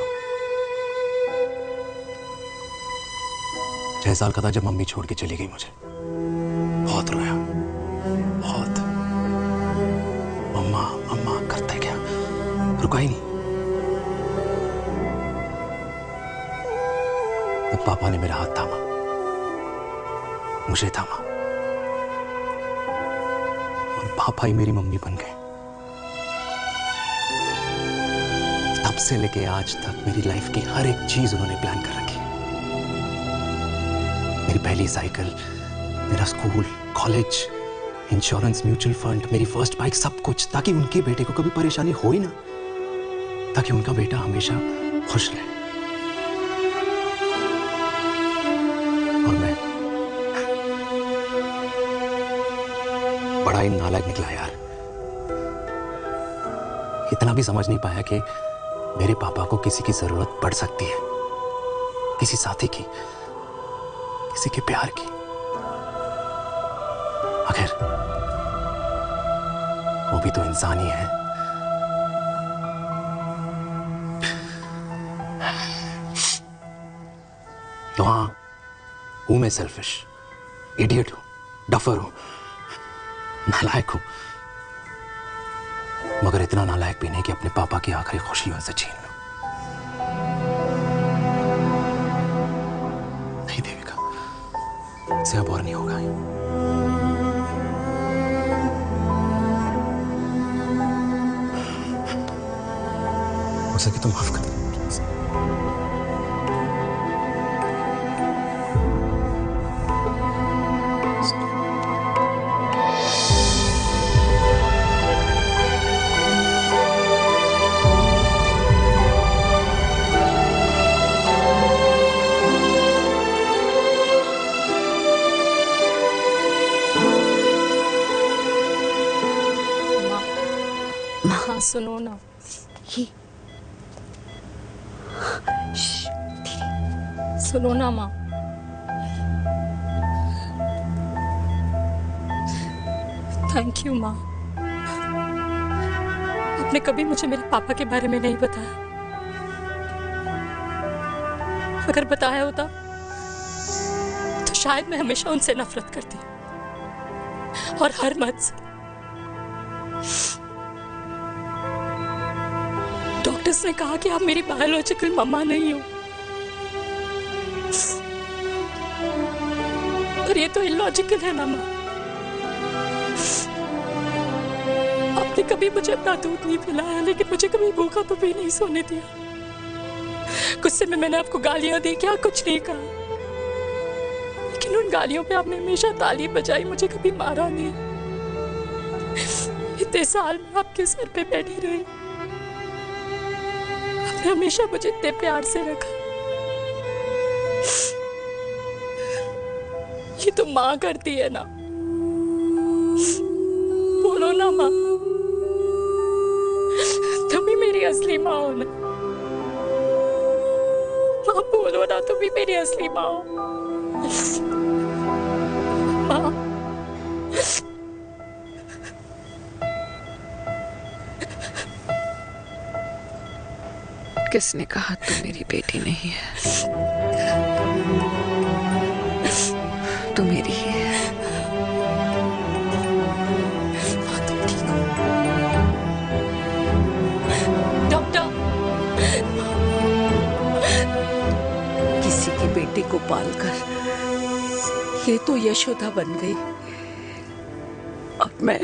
Speaker 4: 6 साल का था जब मम्मी छोड़ के चली गई मुझे। बहुत रोया, बहुत। मम्मा मम्मा करते क्या, रुका ही नहीं। तब पापा ने मेरा हाथ थामा, मुझे थामा, और पापा ही मेरी मम्मी बन गए। तब से लेके आज तक मेरी लाइफ की हर एक चीज उन्होंने प्लान कर रखी। मेरी पहली साइकिल, मेरा school, college, insurance, mutual fund, मेरी फर्स्ट बाइक, सब कुछ, ताकि उनके बेटे को कभी परेशानी हो ही ना, ताकि उनका बेटा हमेशा खुश रहे। और मैं बड़ा ही नालायक निकला यार। इतना भी समझ नहीं पाया कि मेरे पापा को किसी की जरूरत पड़ सकती है, किसी साथी की, किसी के प्यार की। आखिर वो भी तो इंसान ही है। तो हाँ, हूं मैं सेल्फिश, इडियट हूं, डफर हूं, नालायक हूं, मगर इतना नालायक भी नहीं कि अपने पापा की आखिरी खुशी उनसे छीन लूं। नहीं देविका, इससे अब और नहीं होगा। हो सके तो माफ कर दो प्लीज।
Speaker 10: हाँ सुनो ना, सुनो ना माँ। थैंक यू माँ, आपने कभी मुझे मेरे पापा के बारे में नहीं बताया। अगर बताया होता तो शायद मैं हमेशा उनसे नफरत करती, और हर मत से। डॉक्टर्स ने कहा कि आप मेरी बायोलॉजिकल मम्मा नहीं हो, और ये तो इलॉजिकल है ना माँ। आपने कभी मुझे अपना दूध नहीं पिलाया, लेकिन मुझे कभी भूखा तो भी नहीं सोने दिया। गुस्से में मैंने आपको गालियां दी, क्या कुछ नहीं कहा, लेकिन उन गालियों पे आपने हमेशा ताली बजाई, मुझे कभी मारा नहीं। इतने साल में आपके सर पे बैठी रही, आपने हमेशा मुझे इतने प्यार से रखा। ये तो माँ करती है ना, बोलो ना माँ, तुम ही मेरी असली माँ हो ना। माँ बोलो ना तुम ही मेरी असली माँ हो। माँ,
Speaker 1: किसने कहा तू मेरी बेटी नहीं है? तू मेरी ही है।
Speaker 10: डॉक्टर,
Speaker 8: किसी की बेटी को पालकर ये तो यशोदा बन गई। अब मैं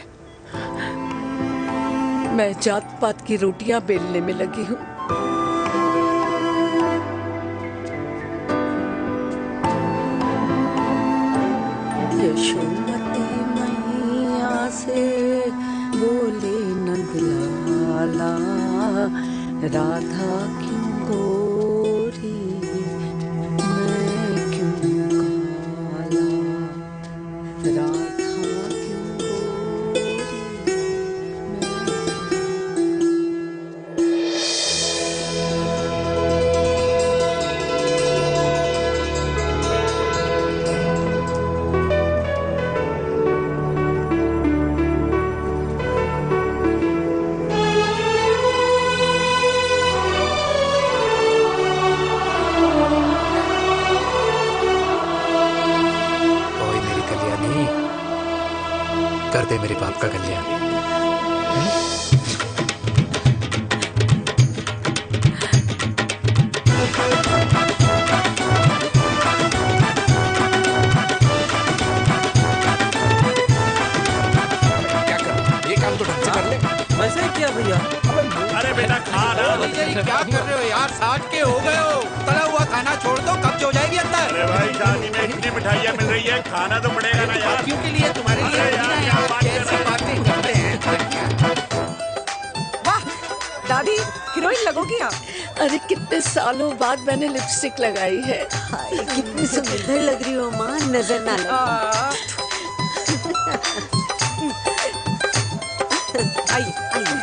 Speaker 8: जात पात की रोटियां बेलने में लगी हूँ। यशोमती मैया से बोले नंदलाला, राधा क्यों गोरी मैं क्यों काला, राधा क्यों गोरी
Speaker 4: कर दे मेरे बाप का कल्याण।
Speaker 7: क्या कर, ये काम तो ढंग से कर ले।
Speaker 18: वैसे ही किया भैया।
Speaker 12: अरे बेटा खा ना।
Speaker 16: क्या कर रहे हो यार, 60 के हो गए हो, तला हुआ खाना छोड़ दो, कब्ज हो जाएगी अंदर।
Speaker 12: अरे भाई शादी में इतनी मिठाइयाँ मिल रही है, खाना तो पड़ेगा ना यार।
Speaker 16: क्यों के लिए तुम्हारे लिए कैसी बातें करते हैं।
Speaker 8: वाह दादी, हीरोइन लगोगी आप। अरे कितने सालों बाद मैंने लिपस्टिक लगाई है।
Speaker 11: हाय कितनी सुंदर लग रही हो माँ, नजर ना लगे।
Speaker 8: आइए आइए।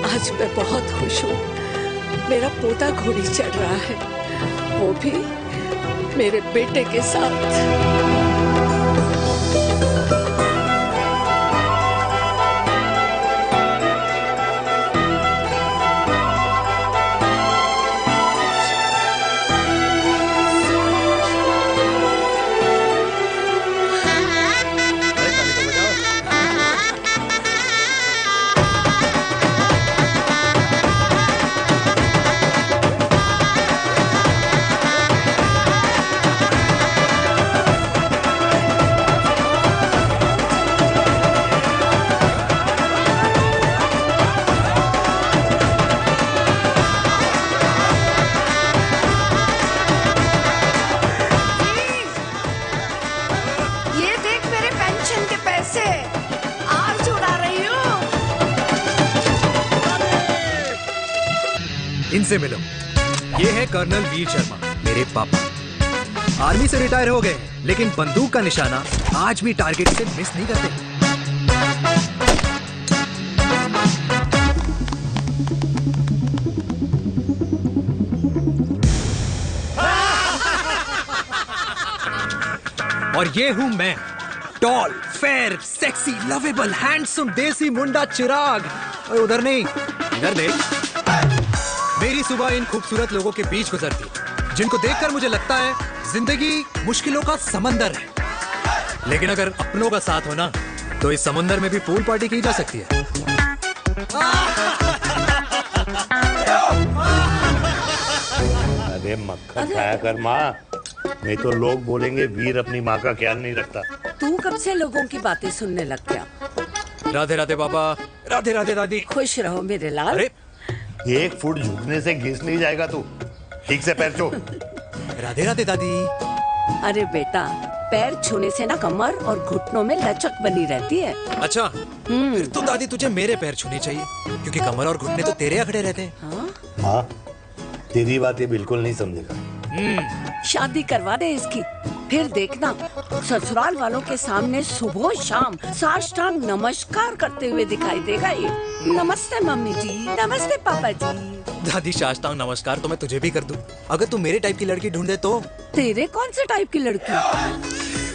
Speaker 8: आज मैं बहुत खुश हूँ। मेरा पोता घोड़ी चढ़ रहा है, वो भी मेरे बेटे के साथ।
Speaker 4: इनसे मिलो, ये है कर्नल वीर शर्मा, मेरे पापा। आर्मी से रिटायर हो गए हैं, लेकिन बंदूक का निशाना आज भी टारगेट से मिस नहीं करते। और ये हूं मैं, tall, fair, sexy, lovable, handsome, desi मुंडा चिराग। और उधर नहीं, इधर देख। मेरी सुबह इन खूबसूरत लोगों के बीच गुजरती, जिनको देखकर मुझे लगता है जिंदगी मुश्किलों का समंदर है, लेकिन अगर अपनों का साथ हो ना तो इस समंदर में भी पूल पार्टी की जा सकती है।
Speaker 2: अरे मक्खन खाया कर माँ, नहीं तो लोग बोलेंगे वीर अपनी माँ का ख्याल नहीं रखता।
Speaker 8: तू कब से लोगों की बातें सुनने लग गया?
Speaker 4: राधे राधे बाबा, राधे राधे दादी।
Speaker 8: खुश रहो मेरे लाल।
Speaker 2: अरे 1 फुट झुकने से घिस नहीं जाएगा तू, ठीक से पैर छू।
Speaker 4: राधे राधे दादी।
Speaker 8: अरे बेटा, पैर छूने से ना कमर और घुटनों में लचक बनी रहती है।
Speaker 4: अच्छा, फिर तो दादी तुझे मेरे पैर छूने चाहिए, क्योंकि कमर और घुटने तो तेरे अखड़े रहते हैं।
Speaker 2: हाँ, तेरी बात ये बिल्कुल नहीं समझेगा।
Speaker 8: शादी करवा दे इसकी, फिर देखना ससुराल वालों के सामने सुबह शाम साष्टांग नमस्कार करते हुए दिखाई देगा ये। नमस्ते मम्मी जी, नमस्ते पापा जी।
Speaker 4: दादी साष्टांग नमस्कार तो मैं तुझे भी कर दूं, अगर तू मेरे टाइप की लड़की ढूंढे तो।
Speaker 8: तेरे कौन से टाइप की लड़की?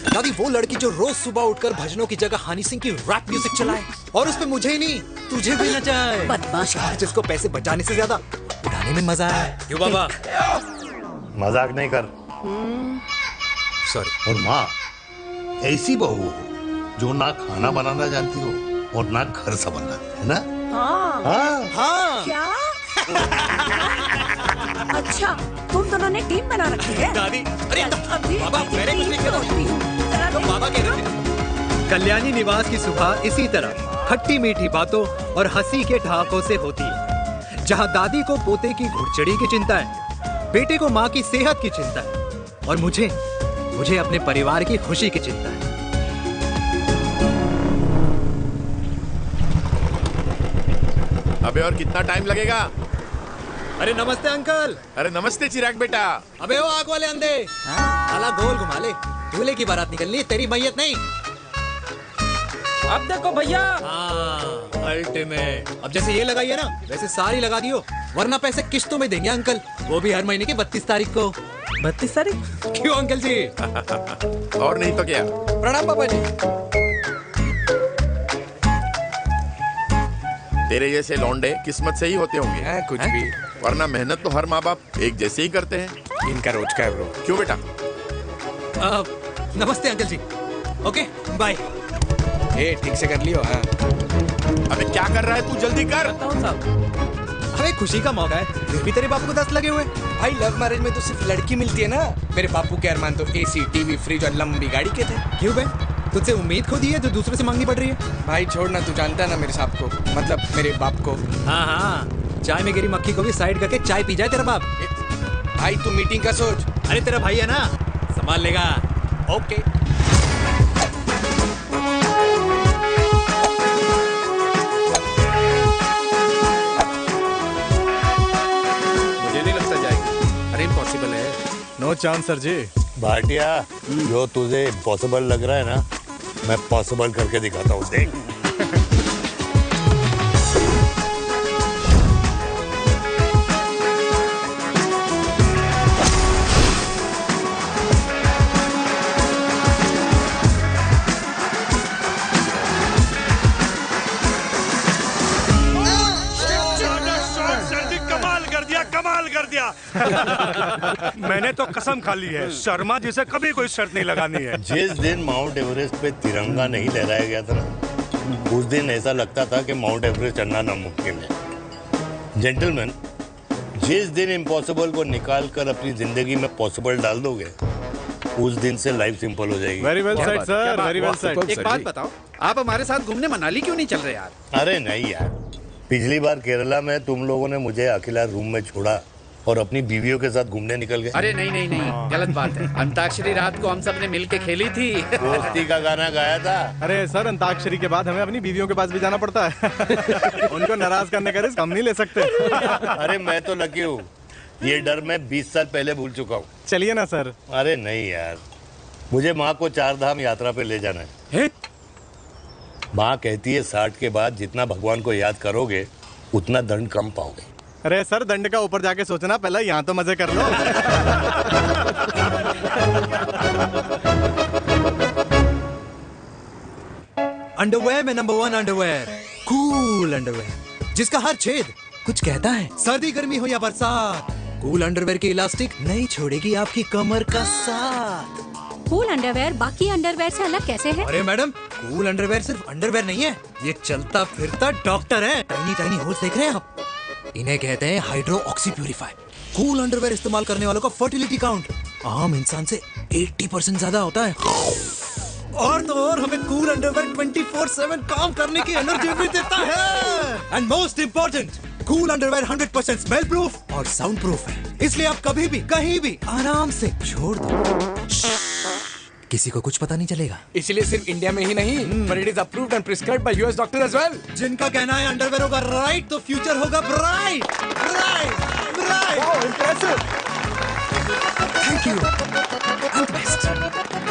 Speaker 4: दादी वो लड़की जो रोज सुबह उठकर भजनों की जगह हनी सिंह की रैप म्यूजिक चलाए और उसमें मुझे ही नहीं तुझे भी नचाए।
Speaker 8: बदमाश,
Speaker 4: जिसको पैसे बचाने से ज्यादा उड़ाने में मजा है। क्यों बाबा?
Speaker 2: मजाक नहीं कर।
Speaker 4: सॉरी।
Speaker 2: और माँ, ऐसी बहू हो जो ना खाना बनाना जानती हो और ना घर संभालना, है ना?
Speaker 8: हाँ।
Speaker 2: हाँ।
Speaker 4: हाँ।
Speaker 8: क्या? अच्छा, तुम दोनों ने टीम बना रखी है?
Speaker 4: दादी, अरे
Speaker 8: बाबा,
Speaker 4: मैंने कुछ नहीं किया। तो बाबा कह रहे थे। कल्याणी निवास की सुबह इसी तरह खट्टी मीठी बातों और हंसी के ठहाकों से होती है, जहां दादी को पोते की घुड़चड़ी की चिंता है, बेटे को माँ की सेहत की चिंता है और मुझे अपने परिवार की खुशी की चिंता है।
Speaker 20: अबे और कितना टाइम लगेगा?
Speaker 4: अरे नमस्ते अंकल।
Speaker 20: अरे नमस्ते चिराग बेटा।
Speaker 4: अबे वो आग वाले अंधे, साला गोल घुमा ले, दूल्हे की बारात निकलनी, तेरी मैयत नहीं।
Speaker 17: अब देखो भैया।
Speaker 4: अल्टीमेट। अब जैसे ये लगाई है ना, वैसे सारी लगा दियो, वरना पैसे किस्तों में देंगे अंकल, वो भी हर महीने की 32 तारीख को। 32 तारीख? क्यों अंकल जी?
Speaker 20: और नहीं तो क्या।
Speaker 4: प्रणाम पापा जी।
Speaker 20: तेरे जैसे लौंडे किस्मत से ही होते होंगे।
Speaker 7: कुछ भी,
Speaker 20: वरना मेहनत तो हर माँ बाप एक जैसे ही करते हैं।
Speaker 7: इनका रोज का है ब्रो।
Speaker 20: क्यों बेटा?
Speaker 4: नमस्ते अंकल जी। Okay bye.
Speaker 7: ए ठीक से कर लियो। हाँ।
Speaker 20: अबे क्या कर रहा है तू, जल्दी कर।
Speaker 4: अरे खुशी का मौका है, फिर भी तेरे बापू को 10 लगे हुए।
Speaker 7: भाई लव मैरिज में तो सिर्फ लड़की मिलती है ना। मेरे बापू के अरमान तो एसी, टीवी, फ्रिज और लंबी गाड़ी के थे।
Speaker 4: क्यों बे? तुझसे उम्मीद खो दी है जो दूसरे से मांगनी पड़ रही है?
Speaker 7: भाई छोड़ना, तू जानता है ना मेरे साहब को, मतलब मेरे बाप को।
Speaker 4: हाँ हाँ, चाय में गिरी मक्खी को भी साइड करके चाय पी जाए तेरा बाप।
Speaker 7: भाई तू मीटिंग का सोच।
Speaker 4: अरे तेरा भाई है ना, संभाल लेगा।
Speaker 7: ओके।
Speaker 20: मुझे नहीं लगता जाएगी।
Speaker 7: अरे इम्पॉसिबल है।
Speaker 17: नो चांस सर जी।
Speaker 2: भाटिया, जो तुझे इम्पॉसिबल लग रहा है ना, मैं पॉसिबल करके दिखाता हूँ, देख।
Speaker 12: कमाल कर दिया। मैंने तो कसम खा ली है, शर्मा जी से कभी कोई शर्त नहीं लगानी है।
Speaker 2: जिस दिन माउंट एवरेस्ट पे तिरंगा नहीं लहराया गया था ना, उस दिन ऐसा लगता था कि माउंट एवरेस्ट चढ़ना नामुमकिन है। जेंटलमैन, जिस दिन इम्पॉसिबल को निकाल कर अपनी जिंदगी में पॉसिबल डाल दोगे, उस दिन से लाइफ सिंपल हो जाएगी।
Speaker 17: Very well said sir, very well said.
Speaker 16: एक बात बताओ, आप हमारे साथ घूमने मनाली क्यों नहीं चल रहे यार?
Speaker 2: अरे नहीं यार, पिछली बार केरला में तुम लोगों ने मुझे अकेला रूम में छोड़ा और अपनी बीवियों के साथ घूमने निकल गए।
Speaker 16: अरे नहीं नहीं नहीं, गलत बात है। अंताक्षरी रात को हम सब ने मिल के खेली थी।
Speaker 2: दोस्ती का गाना गाया था।
Speaker 17: अरे सर, अंताक्षरी के बाद हमें अपनी बीवियों के पास भी जाना पड़ता है। उनको नाराज करने का रिस्क हम नहीं ले सकते।
Speaker 2: अरे मैं तो लकी हूँ, ये डर मैं 20 साल पहले भूल चुका हूँ।
Speaker 17: चलिए ना सर।
Speaker 2: अरे नहीं यार, मुझे माँ को 4 धाम यात्रा पे ले जाना है। माँ कहती है 60 के बाद जितना भगवान को याद करोगे उतना दंड कम पाओगे।
Speaker 17: अरे सर, दंड का ऊपर जाके सोचना, पहले यहाँ तो मजे कर लो।
Speaker 4: अंडरवेयर में नंबर 1 अंडरवेयर, कूल अंडरवेयर, जिसका हर छेद कुछ कहता है। सर्दी गर्मी हो या बरसात, कूल अंडरवेयर की इलास्टिक नहीं छोड़ेगी आपकी कमर का साथ।
Speaker 10: कूल अंडरवेयर बाकी अंडरवेयर से अलग कैसे है?
Speaker 4: अरे मैडम, कूल अंडरवेयर सिर्फ अंडरवेयर नहीं है, ये चलता फिरता डॉक्टर है। टाइनी टाइनी होल्स देख रहे हैं आप? इन्हें कहते हैं hydro oxy purifier. Cool underwear इस्तेमाल करने वालों का फर्टिलिटी काउंट आम इंसान से 80% ज्यादा होता है। और तो और हमें कूल अंडरवेयर 24/7 काम करने की एनर्जी भी देता है। And most important, cool underwear 100% smell proof और साउंड प्रूफ है, इसलिए आप कभी भी कहीं भी आराम से छोड़ दो, किसी को कुछ पता नहीं चलेगा।
Speaker 7: इसीलिए सिर्फ इंडिया में ही नहीं, but it is approved and prescribed by US doctors as well.
Speaker 4: जिनका कहना है अंडरवेयर होगा राइट तो फ्यूचर होगा bright. Bright bright. Oh impressive. Thank you. I'm the best.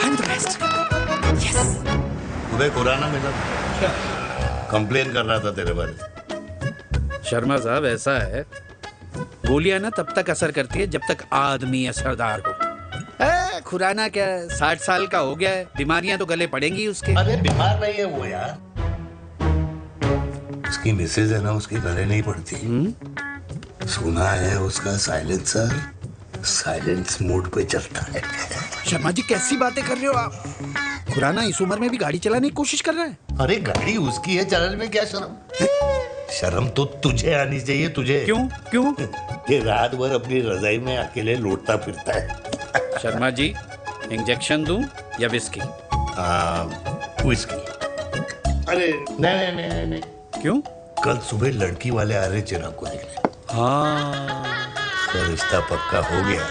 Speaker 4: I'm the best. Yes.
Speaker 2: उदय खुराना मिला, कंप्लेन कर रहा था तेरे बारे में।
Speaker 16: शर्मा साहब, ऐसा है, गोलियां ना तब तक असर करती है जब तक आदमी असरदार हो। खुराना क्या 60 साल का हो गया है, बीमारियां तो गले पड़ेंगी उसके।
Speaker 2: अरे बीमार नहीं है वो यार, उसकी मिसेज है ना, उसके गले नहीं पड़ती। सुना है उसका साइलेंसर साइलेंस मोड पे चलता है।
Speaker 16: शर्मा जी, कैसी बातें कर रहे हो आप? खुराना इस उम्र में भी गाड़ी चलाने की कोशिश कर रहा है।
Speaker 2: अरे गाड़ी उसकी है, चलाने में क्या शर्म? शर्म तो तुझे आनी चाहिए। तुझे
Speaker 16: क्यों? क्यों?
Speaker 2: ये रात भर अपनी रजाई में अकेले लौटता फिरता है।
Speaker 16: शर्मा जी, इंजेक्शन दूं या विस्की?
Speaker 2: विस्की। अरे नहीं नहीं नहीं नहीं।
Speaker 16: क्यों?
Speaker 2: कल सुबह लड़की वाले आ रहे चिराग को देखने।
Speaker 16: हाँ,
Speaker 2: तो रिश्ता पक्का हो गया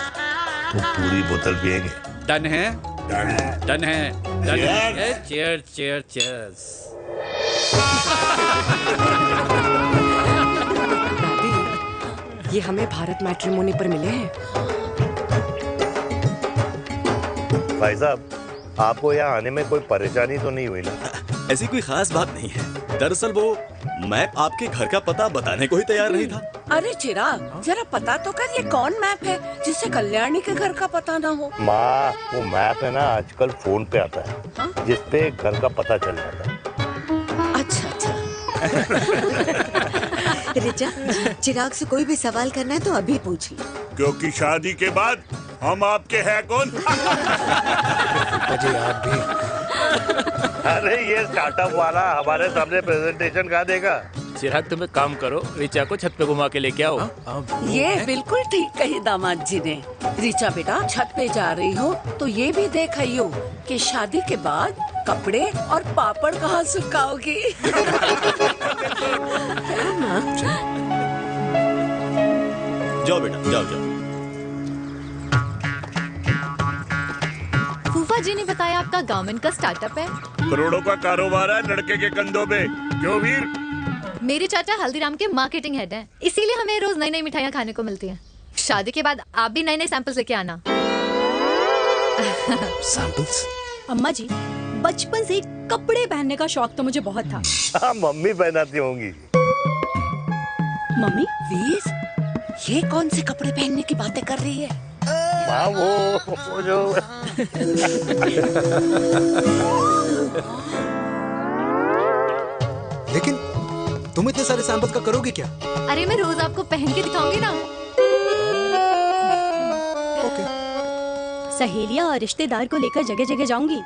Speaker 2: तो पूरी बोतल पिएंगे।
Speaker 16: डन है?
Speaker 2: डन है।
Speaker 16: डन है। डन है। Cheer cheer cheers.
Speaker 13: ये हमें भारत मैट्रिमोनी पर मिले हैं।
Speaker 2: भाई साहब, आपको यहाँ आने में कोई परेशानी तो नहीं हुई ना?
Speaker 21: ऐसी कोई खास बात नहीं है। दरअसल वो मैप आपके घर का पता बताने को ही तैयार नहीं था।
Speaker 8: अरे चिराग, जरा पता तो कर, ये कौन मैप है जिससे कल्याणी के घर का पता ना हो?
Speaker 2: माँ, वो मैप है ना आजकल फोन पे आता है, जिसपे घर का पता चल जाता है।
Speaker 8: अच्छा अच्छा।
Speaker 11: रिचा, चिराग से कोई भी सवाल करना है तो अभी पूछ लो,
Speaker 12: क्योंकि शादी के बाद हम आपके हैं कौन?
Speaker 4: अजय आप भी।
Speaker 2: अरे ये स्टार्टअप वाला हमारे सामने प्रेजेंटेशन कहाँ देगा?
Speaker 17: चिराग, तुम एक काम करो, रिचा को छत पे घुमा के लेके आओ।
Speaker 8: ये बिल्कुल ठीक कही दामाद जी ने। रिचा बेटा, छत पे जा रही हो तो ये भी देख आइयो कि शादी के बाद कपड़े और पापड़ कहाँ सुखाओगी।
Speaker 21: जाओ बेटा, जाओ जाओ।
Speaker 6: फूफा जी ने बताया आपका गवर्नमेंट का स्टार्टअप है।
Speaker 12: करोड़ों का कारोबार है लड़के के कंधों पे। क्यों वीर?
Speaker 6: मेरे चाचा हल्दीराम के मार्केटिंग हेड हैं, इसीलिए हमें रोज नई नई मिठाइयाँ खाने को मिलती हैं। शादी के बाद आप भी नए नए सैंपल्स लेके आना।
Speaker 21: सैंपल्स?
Speaker 10: अम्मा जी, बचपन से कपड़े पहनने का शौक तो मुझे बहुत था।
Speaker 2: हाँ, मम्मी पहनाती होंगी।
Speaker 10: मम्मी?
Speaker 8: वीर, ये कौन से कपड़े पहनने की बातें कर रही है?
Speaker 2: माँ, वो जो
Speaker 4: लेकिन तुम इतने सारे सैंपल्स का करोगे क्या?
Speaker 6: अरे मैं रोज आपको पहन के दिखाऊंगी ना।
Speaker 10: सहेलियां और रिश्तेदार को लेकर जगह जगह जाऊंगी।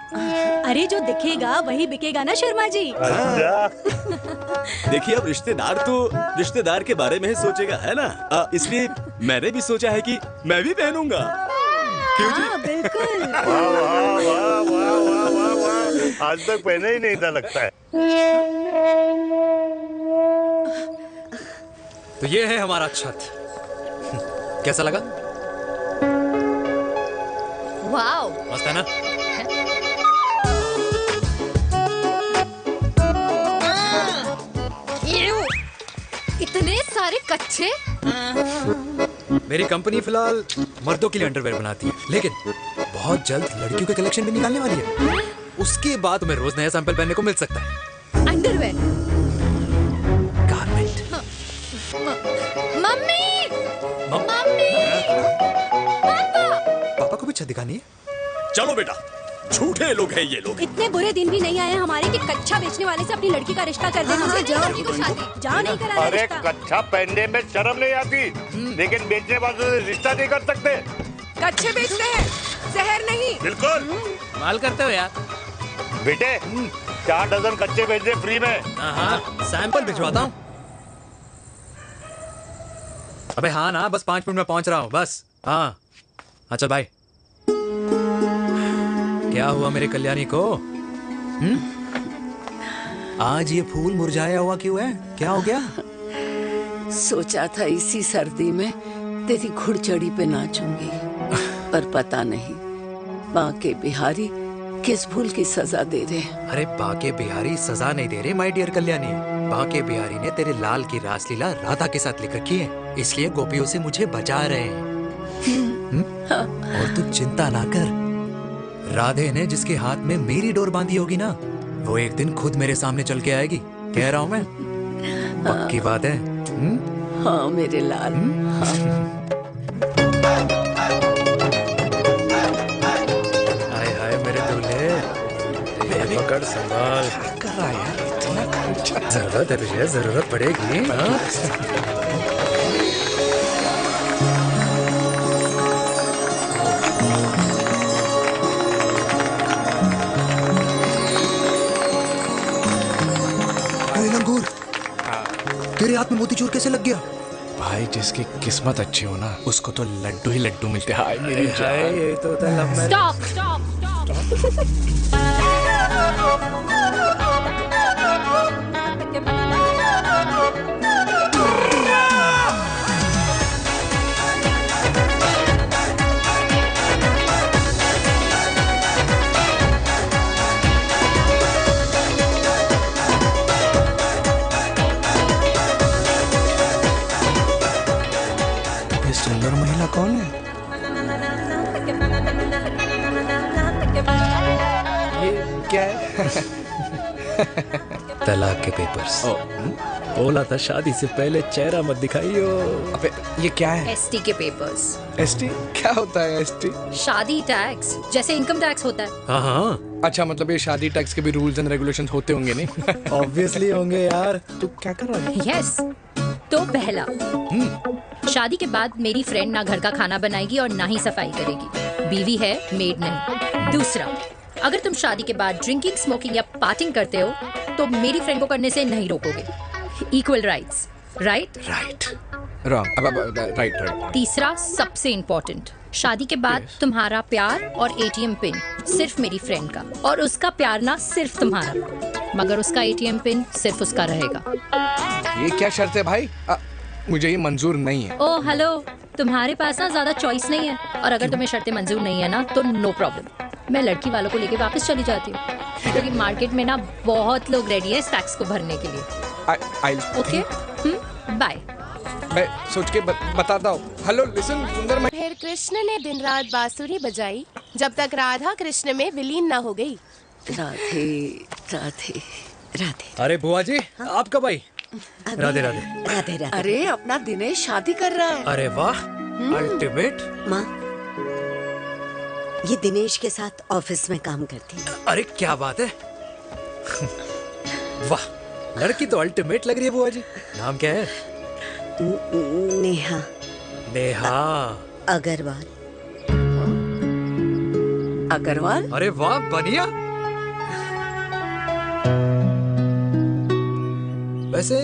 Speaker 10: अरे जो दिखेगा वही बिकेगा ना शर्मा जी।
Speaker 21: देखिए, अब रिश्तेदार तो रिश्तेदार के बारे में ही सोचेगा, है ना? इसलिए मैंने भी सोचा है कि मैं भी पहनूंगा। क्यों जी?
Speaker 10: बिल्कुल।
Speaker 2: वाह वाह वाह वाह वाह वाह वाह, आज तक पहने ही नहीं था लगता है।
Speaker 4: तो ये है हमारा छत। कैसा लगा?
Speaker 6: वाओ,
Speaker 4: मस्त है ना?
Speaker 6: इतने सारे कच्चे।
Speaker 4: मेरी कंपनी फिलहाल मर्दों के लिए अंडरवेयर बनाती है, लेकिन बहुत जल्द लड़कियों के कलेक्शन भी निकालने वाली है। उसके बाद तुम्हें रोज नया सैंपल पहनने को मिल सकता है।
Speaker 6: अंडरवेयर?
Speaker 4: गारमेंट।
Speaker 6: मम्मी, मम्मी, पापा।
Speaker 4: पापा को भी छत दिखानी है?
Speaker 21: चलो बेटा, झूठे लोग हैं ये लोग।
Speaker 14: इतने बुरे दिन भी नहीं आए हमारे कि कच्चा बेचने वाले से अपनी लड़की का रिश्ता कर देना।
Speaker 11: हाँ, जाओ।
Speaker 14: लड़की को शादी जाओ नहीं करा
Speaker 2: अरे
Speaker 14: रिश्ता।
Speaker 2: कच्चा पहनने में शर्म नहीं आती, लेकिन बेचने वालों से रिश्ता नहीं कर सकते।
Speaker 13: कच्चे बेचते हैं, जहर नहीं।
Speaker 2: बिल्कुल
Speaker 4: माल करते हो यार।
Speaker 2: बेटे 4 डजन कच्चे बेच दे फ्री में।
Speaker 4: हाँ, सैंपल भिजवाता हूँ। अबे हाँ ना, बस 5 मिनट में पहुंच रहा हूँ बस। हाँ अच्छा बाय। क्या हुआ मेरे कल्याणी को? आज ये फूल मुरझाया हुआ क्यों है? क्या हो गया?
Speaker 8: सोचा था इसी सर्दी में तेरी घुड़चड़ी पे नाचूंगी, पर पता नहीं बाके बिहारी किस भूल की सजा दे रहे हैं।
Speaker 4: अरे बाके बिहारी सजा नहीं दे रहे माय डियर कल्याणी। बाके बिहारी ने तेरे लाल की रासलीला राधा के साथ लिख रखी है, इसलिए गोपियों से मुझे बचा रहे हैं। और तू चिंता ना कर, राधे ने जिसके हाथ में मेरी डोर बांधी होगी ना, वो एक दिन खुद मेरे सामने चल के आएगी। कह रहा हूँ मैं, पक्की बात है।
Speaker 8: हाँ मेरे लाल।
Speaker 4: हाय हाय मेरे दूल्हे, पकड़ संभाल।
Speaker 7: कर रहा है यार, इतना खर्चा।
Speaker 4: जरूरत है तुझे, जरूरत पड़ेगी। हाँ? तेरे हाथ में मोतीचूर कैसे लग गया?
Speaker 7: भाई जिसकी किस्मत अच्छी हो ना, उसको तो लड्डू ही लड्डू मिलते हैं। हाय मेरी
Speaker 4: हाय,
Speaker 7: जान।
Speaker 4: ये तो होता है लव मैरिज।
Speaker 5: स्टॉप स्टॉप
Speaker 7: ये सुंदर महिला कौन है? ये क्या है?
Speaker 4: तलाक के पेपर्स। बोला था शादी से पहले चेहरा मत दिखाइयो।
Speaker 7: अबे ये क्या है?
Speaker 5: एसटी के पेपर्स।
Speaker 7: एसटी क्या होता है? एसटी
Speaker 5: शादी टैक्स, जैसे इनकम टैक्स होता है।
Speaker 7: हाँ हाँ। अच्छा मतलब ये शादी टैक्स के भी रूल्स एंड रेगुलेशंस होते होंगे नहीं?
Speaker 4: ऑब्वियसली होंगे यार।
Speaker 7: तू क्या कर रहा है?
Speaker 5: यस। तो पहला, शादी के बाद मेरी फ्रेंड ना घर का खाना बनाएगी और ना ही सफाई करेगी, बीवी है मेड नहीं। दूसरा, अगर तुम शादी के बाद ड्रिंकिंग, स्मोकिंग या पार्टिंग करते हो तो मेरी फ्रेंड को करने से नहीं रोकोगे। Equal rights, right?
Speaker 7: Right. Wrong. Right right.
Speaker 5: तीसरा सबसे इम्पोर्टेंट, शादी के बाद तुम्हारा प्यार और एटीएम पिन सिर्फ मेरी फ्रेंड का, और उसका प्यार ना सिर्फ तुम्हारा, मगर उसका एटीएम पिन सिर्फ उसका रहेगा।
Speaker 7: ये क्या शर्त है भाई? मुझे ये मंजूर नहीं है।
Speaker 5: ओ हेलो, तुम्हारे पास ना ज्यादा चॉइस नहीं है, और अगर तुम्हें शर्तें मंजूर नहीं है ना तो नो प्रॉब्लम, मैं लड़की वालों को लेके वापस चली जाती हूँ, क्योंकि मार्केट में ना बहुत लोग रेडी है इस टैक्स को भरने के लिए। Okay bye.
Speaker 7: मैं सोच के बताता हूँ। हेलो लिसन सुंदर।
Speaker 22: फिर कृष्ण ने दिन रात बांसुरी बजाई जब तक राधा कृष्ण में विलीन न हो गई।
Speaker 8: राधे राधे राधे।
Speaker 4: अरे बुआ जी, आप कब आई? राधे राधे।
Speaker 11: राधे राधे।
Speaker 8: अरे अपना दिनेश शादी कर रहा है।
Speaker 4: अरे वाह, अल्टीमेट।
Speaker 11: माँ, ये दिनेश के साथ ऑफिस में काम करती है।
Speaker 4: अरे क्या बात है। वाह, लड़की तो अल्टीमेट लग रही है बुआ जी। नाम क्या है?
Speaker 11: नेहा।
Speaker 4: नेहा
Speaker 11: अग्रवाल।
Speaker 8: अग्रवाल?
Speaker 4: अरे वाह, बढ़िया। वैसे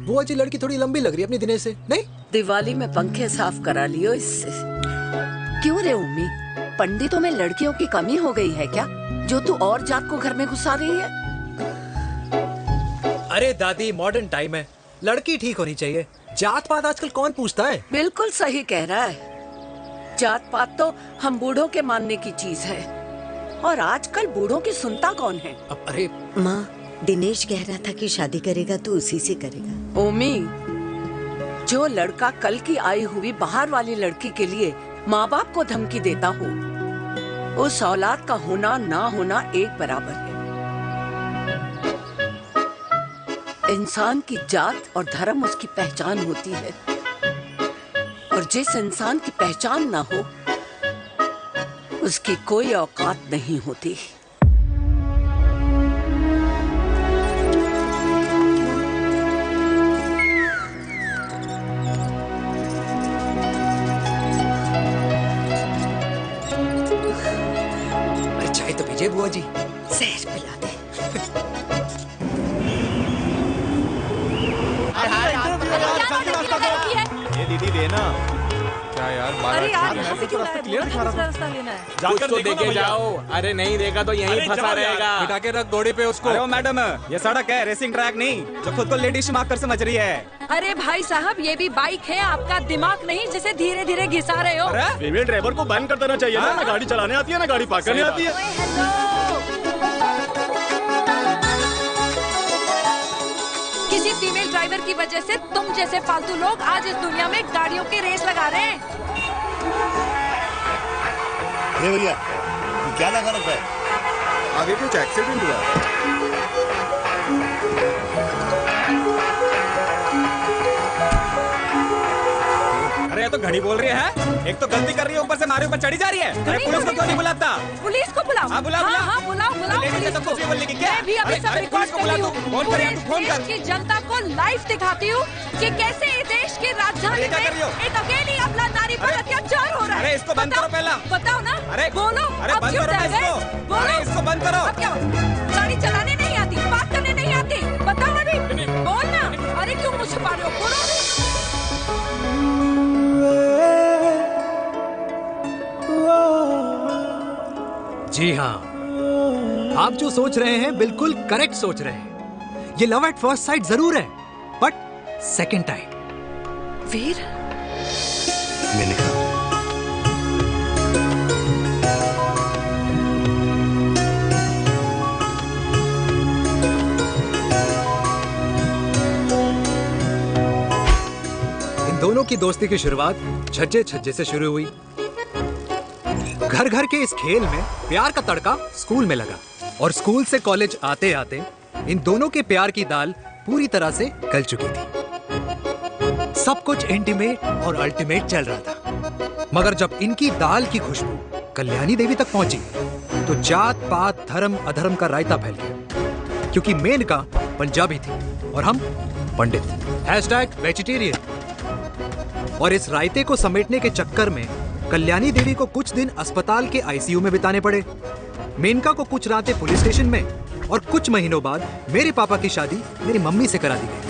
Speaker 4: बुआ जी लड़की थोड़ी लंबी लग रही है अपनी दिनेश से, नहीं?
Speaker 8: दिवाली में पंखे साफ करा लियो इससे। क्यों रे उम्मी, पंडितों में लड़कियों की कमी हो गई है क्या, जो तू और जात को घर में घुसा रही है?
Speaker 4: अरे दादी, मॉडर्न टाइम है, लड़की ठीक होनी चाहिए। जात पात आजकल कौन पूछता है?
Speaker 8: बिल्कुल सही कह रहा है। जात पात तो हम बूढ़ों के मानने की चीज है, और आजकल बूढ़ों की सुनता कौन है?
Speaker 4: अरे
Speaker 11: माँ, दिनेश कह रहा था कि शादी करेगा तो उसी से करेगा।
Speaker 8: ओमी, जो लड़का कल की आई हुई बाहर वाली लड़की के लिए माँ बाप को धमकी देता हो, उस औलाद का होना ना होना एक बराबर है। इंसान की जात और धर्म उसकी पहचान होती है, और जिस इंसान की पहचान ना हो उसकी कोई औकात नहीं होती।
Speaker 1: अरे यार यहाँ से क्यों लाए? बोलो ना दूसरा रास्ता लेना है।
Speaker 17: कुछ तो देखे जाओ। अरे नहीं देखा तो यहीं फंसा रहेगा।
Speaker 4: बिठा के रख घोड़े पे उसको।
Speaker 15: अरे मैडम, ये सड़क है, रेसिंग ट्रैक नहीं जो खुद को लेडी शिमाक कर समझ रही है।
Speaker 1: अरे भाई साहब, ये भी बाइक है, आपका दिमाग नहीं जिसे धीरे धीरे घिसा रहे हो।
Speaker 21: फीमेल ड्राइवर को बैन कर देना चाहिए ना गाड़ी चलाने आती है ना गाड़ी पार्क करने आती है।
Speaker 1: किसी फीमेल ड्राइवर की वजह से तुम जैसे फालतू लोग आज इस दुनिया में गाड़ियों की रेस लगा रहे हैं।
Speaker 2: भैया ये क्या लगा रखा है?
Speaker 21: आगे कुछ एक्सीडेंट हुआ।
Speaker 15: अरे ये तो घड़ी बोल रही है, एक तो गलती कर रही है, ऊपर से हमारे ऊपर चढ़ी जा रही है। अरे पुलिस को क्यों नहीं बुलाता?
Speaker 1: पुलिस को बुलाओ।
Speaker 15: हाँ बुलाओ
Speaker 1: हाँ बुलाओ पुलिस को।
Speaker 15: बोलने की क्या?
Speaker 1: मैं भी अभी सब रिकॉर्ड कर रही हूँ। पूरे देश की जनता को लाइव दिखाती हूँ कि कैसे इस देश की राजधानी में एक अकेली अपना नारी पर अत्याचार हो रहा है।
Speaker 15: अरे इसको बंद करो पहला।
Speaker 1: बताओ ना।
Speaker 15: अरे
Speaker 1: बोलो।
Speaker 15: अरे बंद करो ना इसको।
Speaker 1: बोलो
Speaker 15: इसको बंद करो।
Speaker 1: अब क्या? गाड़ी चलाने नहीं आती, बात करने नहीं आती, बताओ अभी। बोल ना। अरे क्यों मुझे छुपा रहे हो? बोलो।
Speaker 4: जी हाँ, आप जो सोच रहे हैं बिल्कुल करेक्ट सोच रहे हैं। ये लव एट फर्स्ट साइट जरूर है, बट सेकंड टाइम।
Speaker 1: वीर,
Speaker 2: मैंने कहा
Speaker 4: इन दोनों की दोस्ती की शुरुआत छज्जे छज्जे से शुरू हुई। घर घर के इस खेल में प्यार का तड़का स्कूल में लगा और स्कूल से कॉलेज आते आते इन दोनों के प्यार की दाल पूरी तरह से गल चुकी थी। सब कुछ इंटीमेट और अल्टीमेट चल रहा था, मगर जब इनकी दाल की खुशबू कल्याणी देवी तक पहुंची तो जात पात धर्म अधर्म का रायता फैल गया, क्योंकि मेनका पंजाबी थी और हम पंडित। #वेजिटेरियन। और इस रायते को समेटने के चक्कर में कल्याणी देवी को कुछ दिन अस्पताल के आईसीयू में बिताने पड़े। मेनका को कुछ रातें पुलिस स्टेशन में और कुछ महीनों बाद मेरे पापा की शादी मेरी मम्मी से करा दी गई।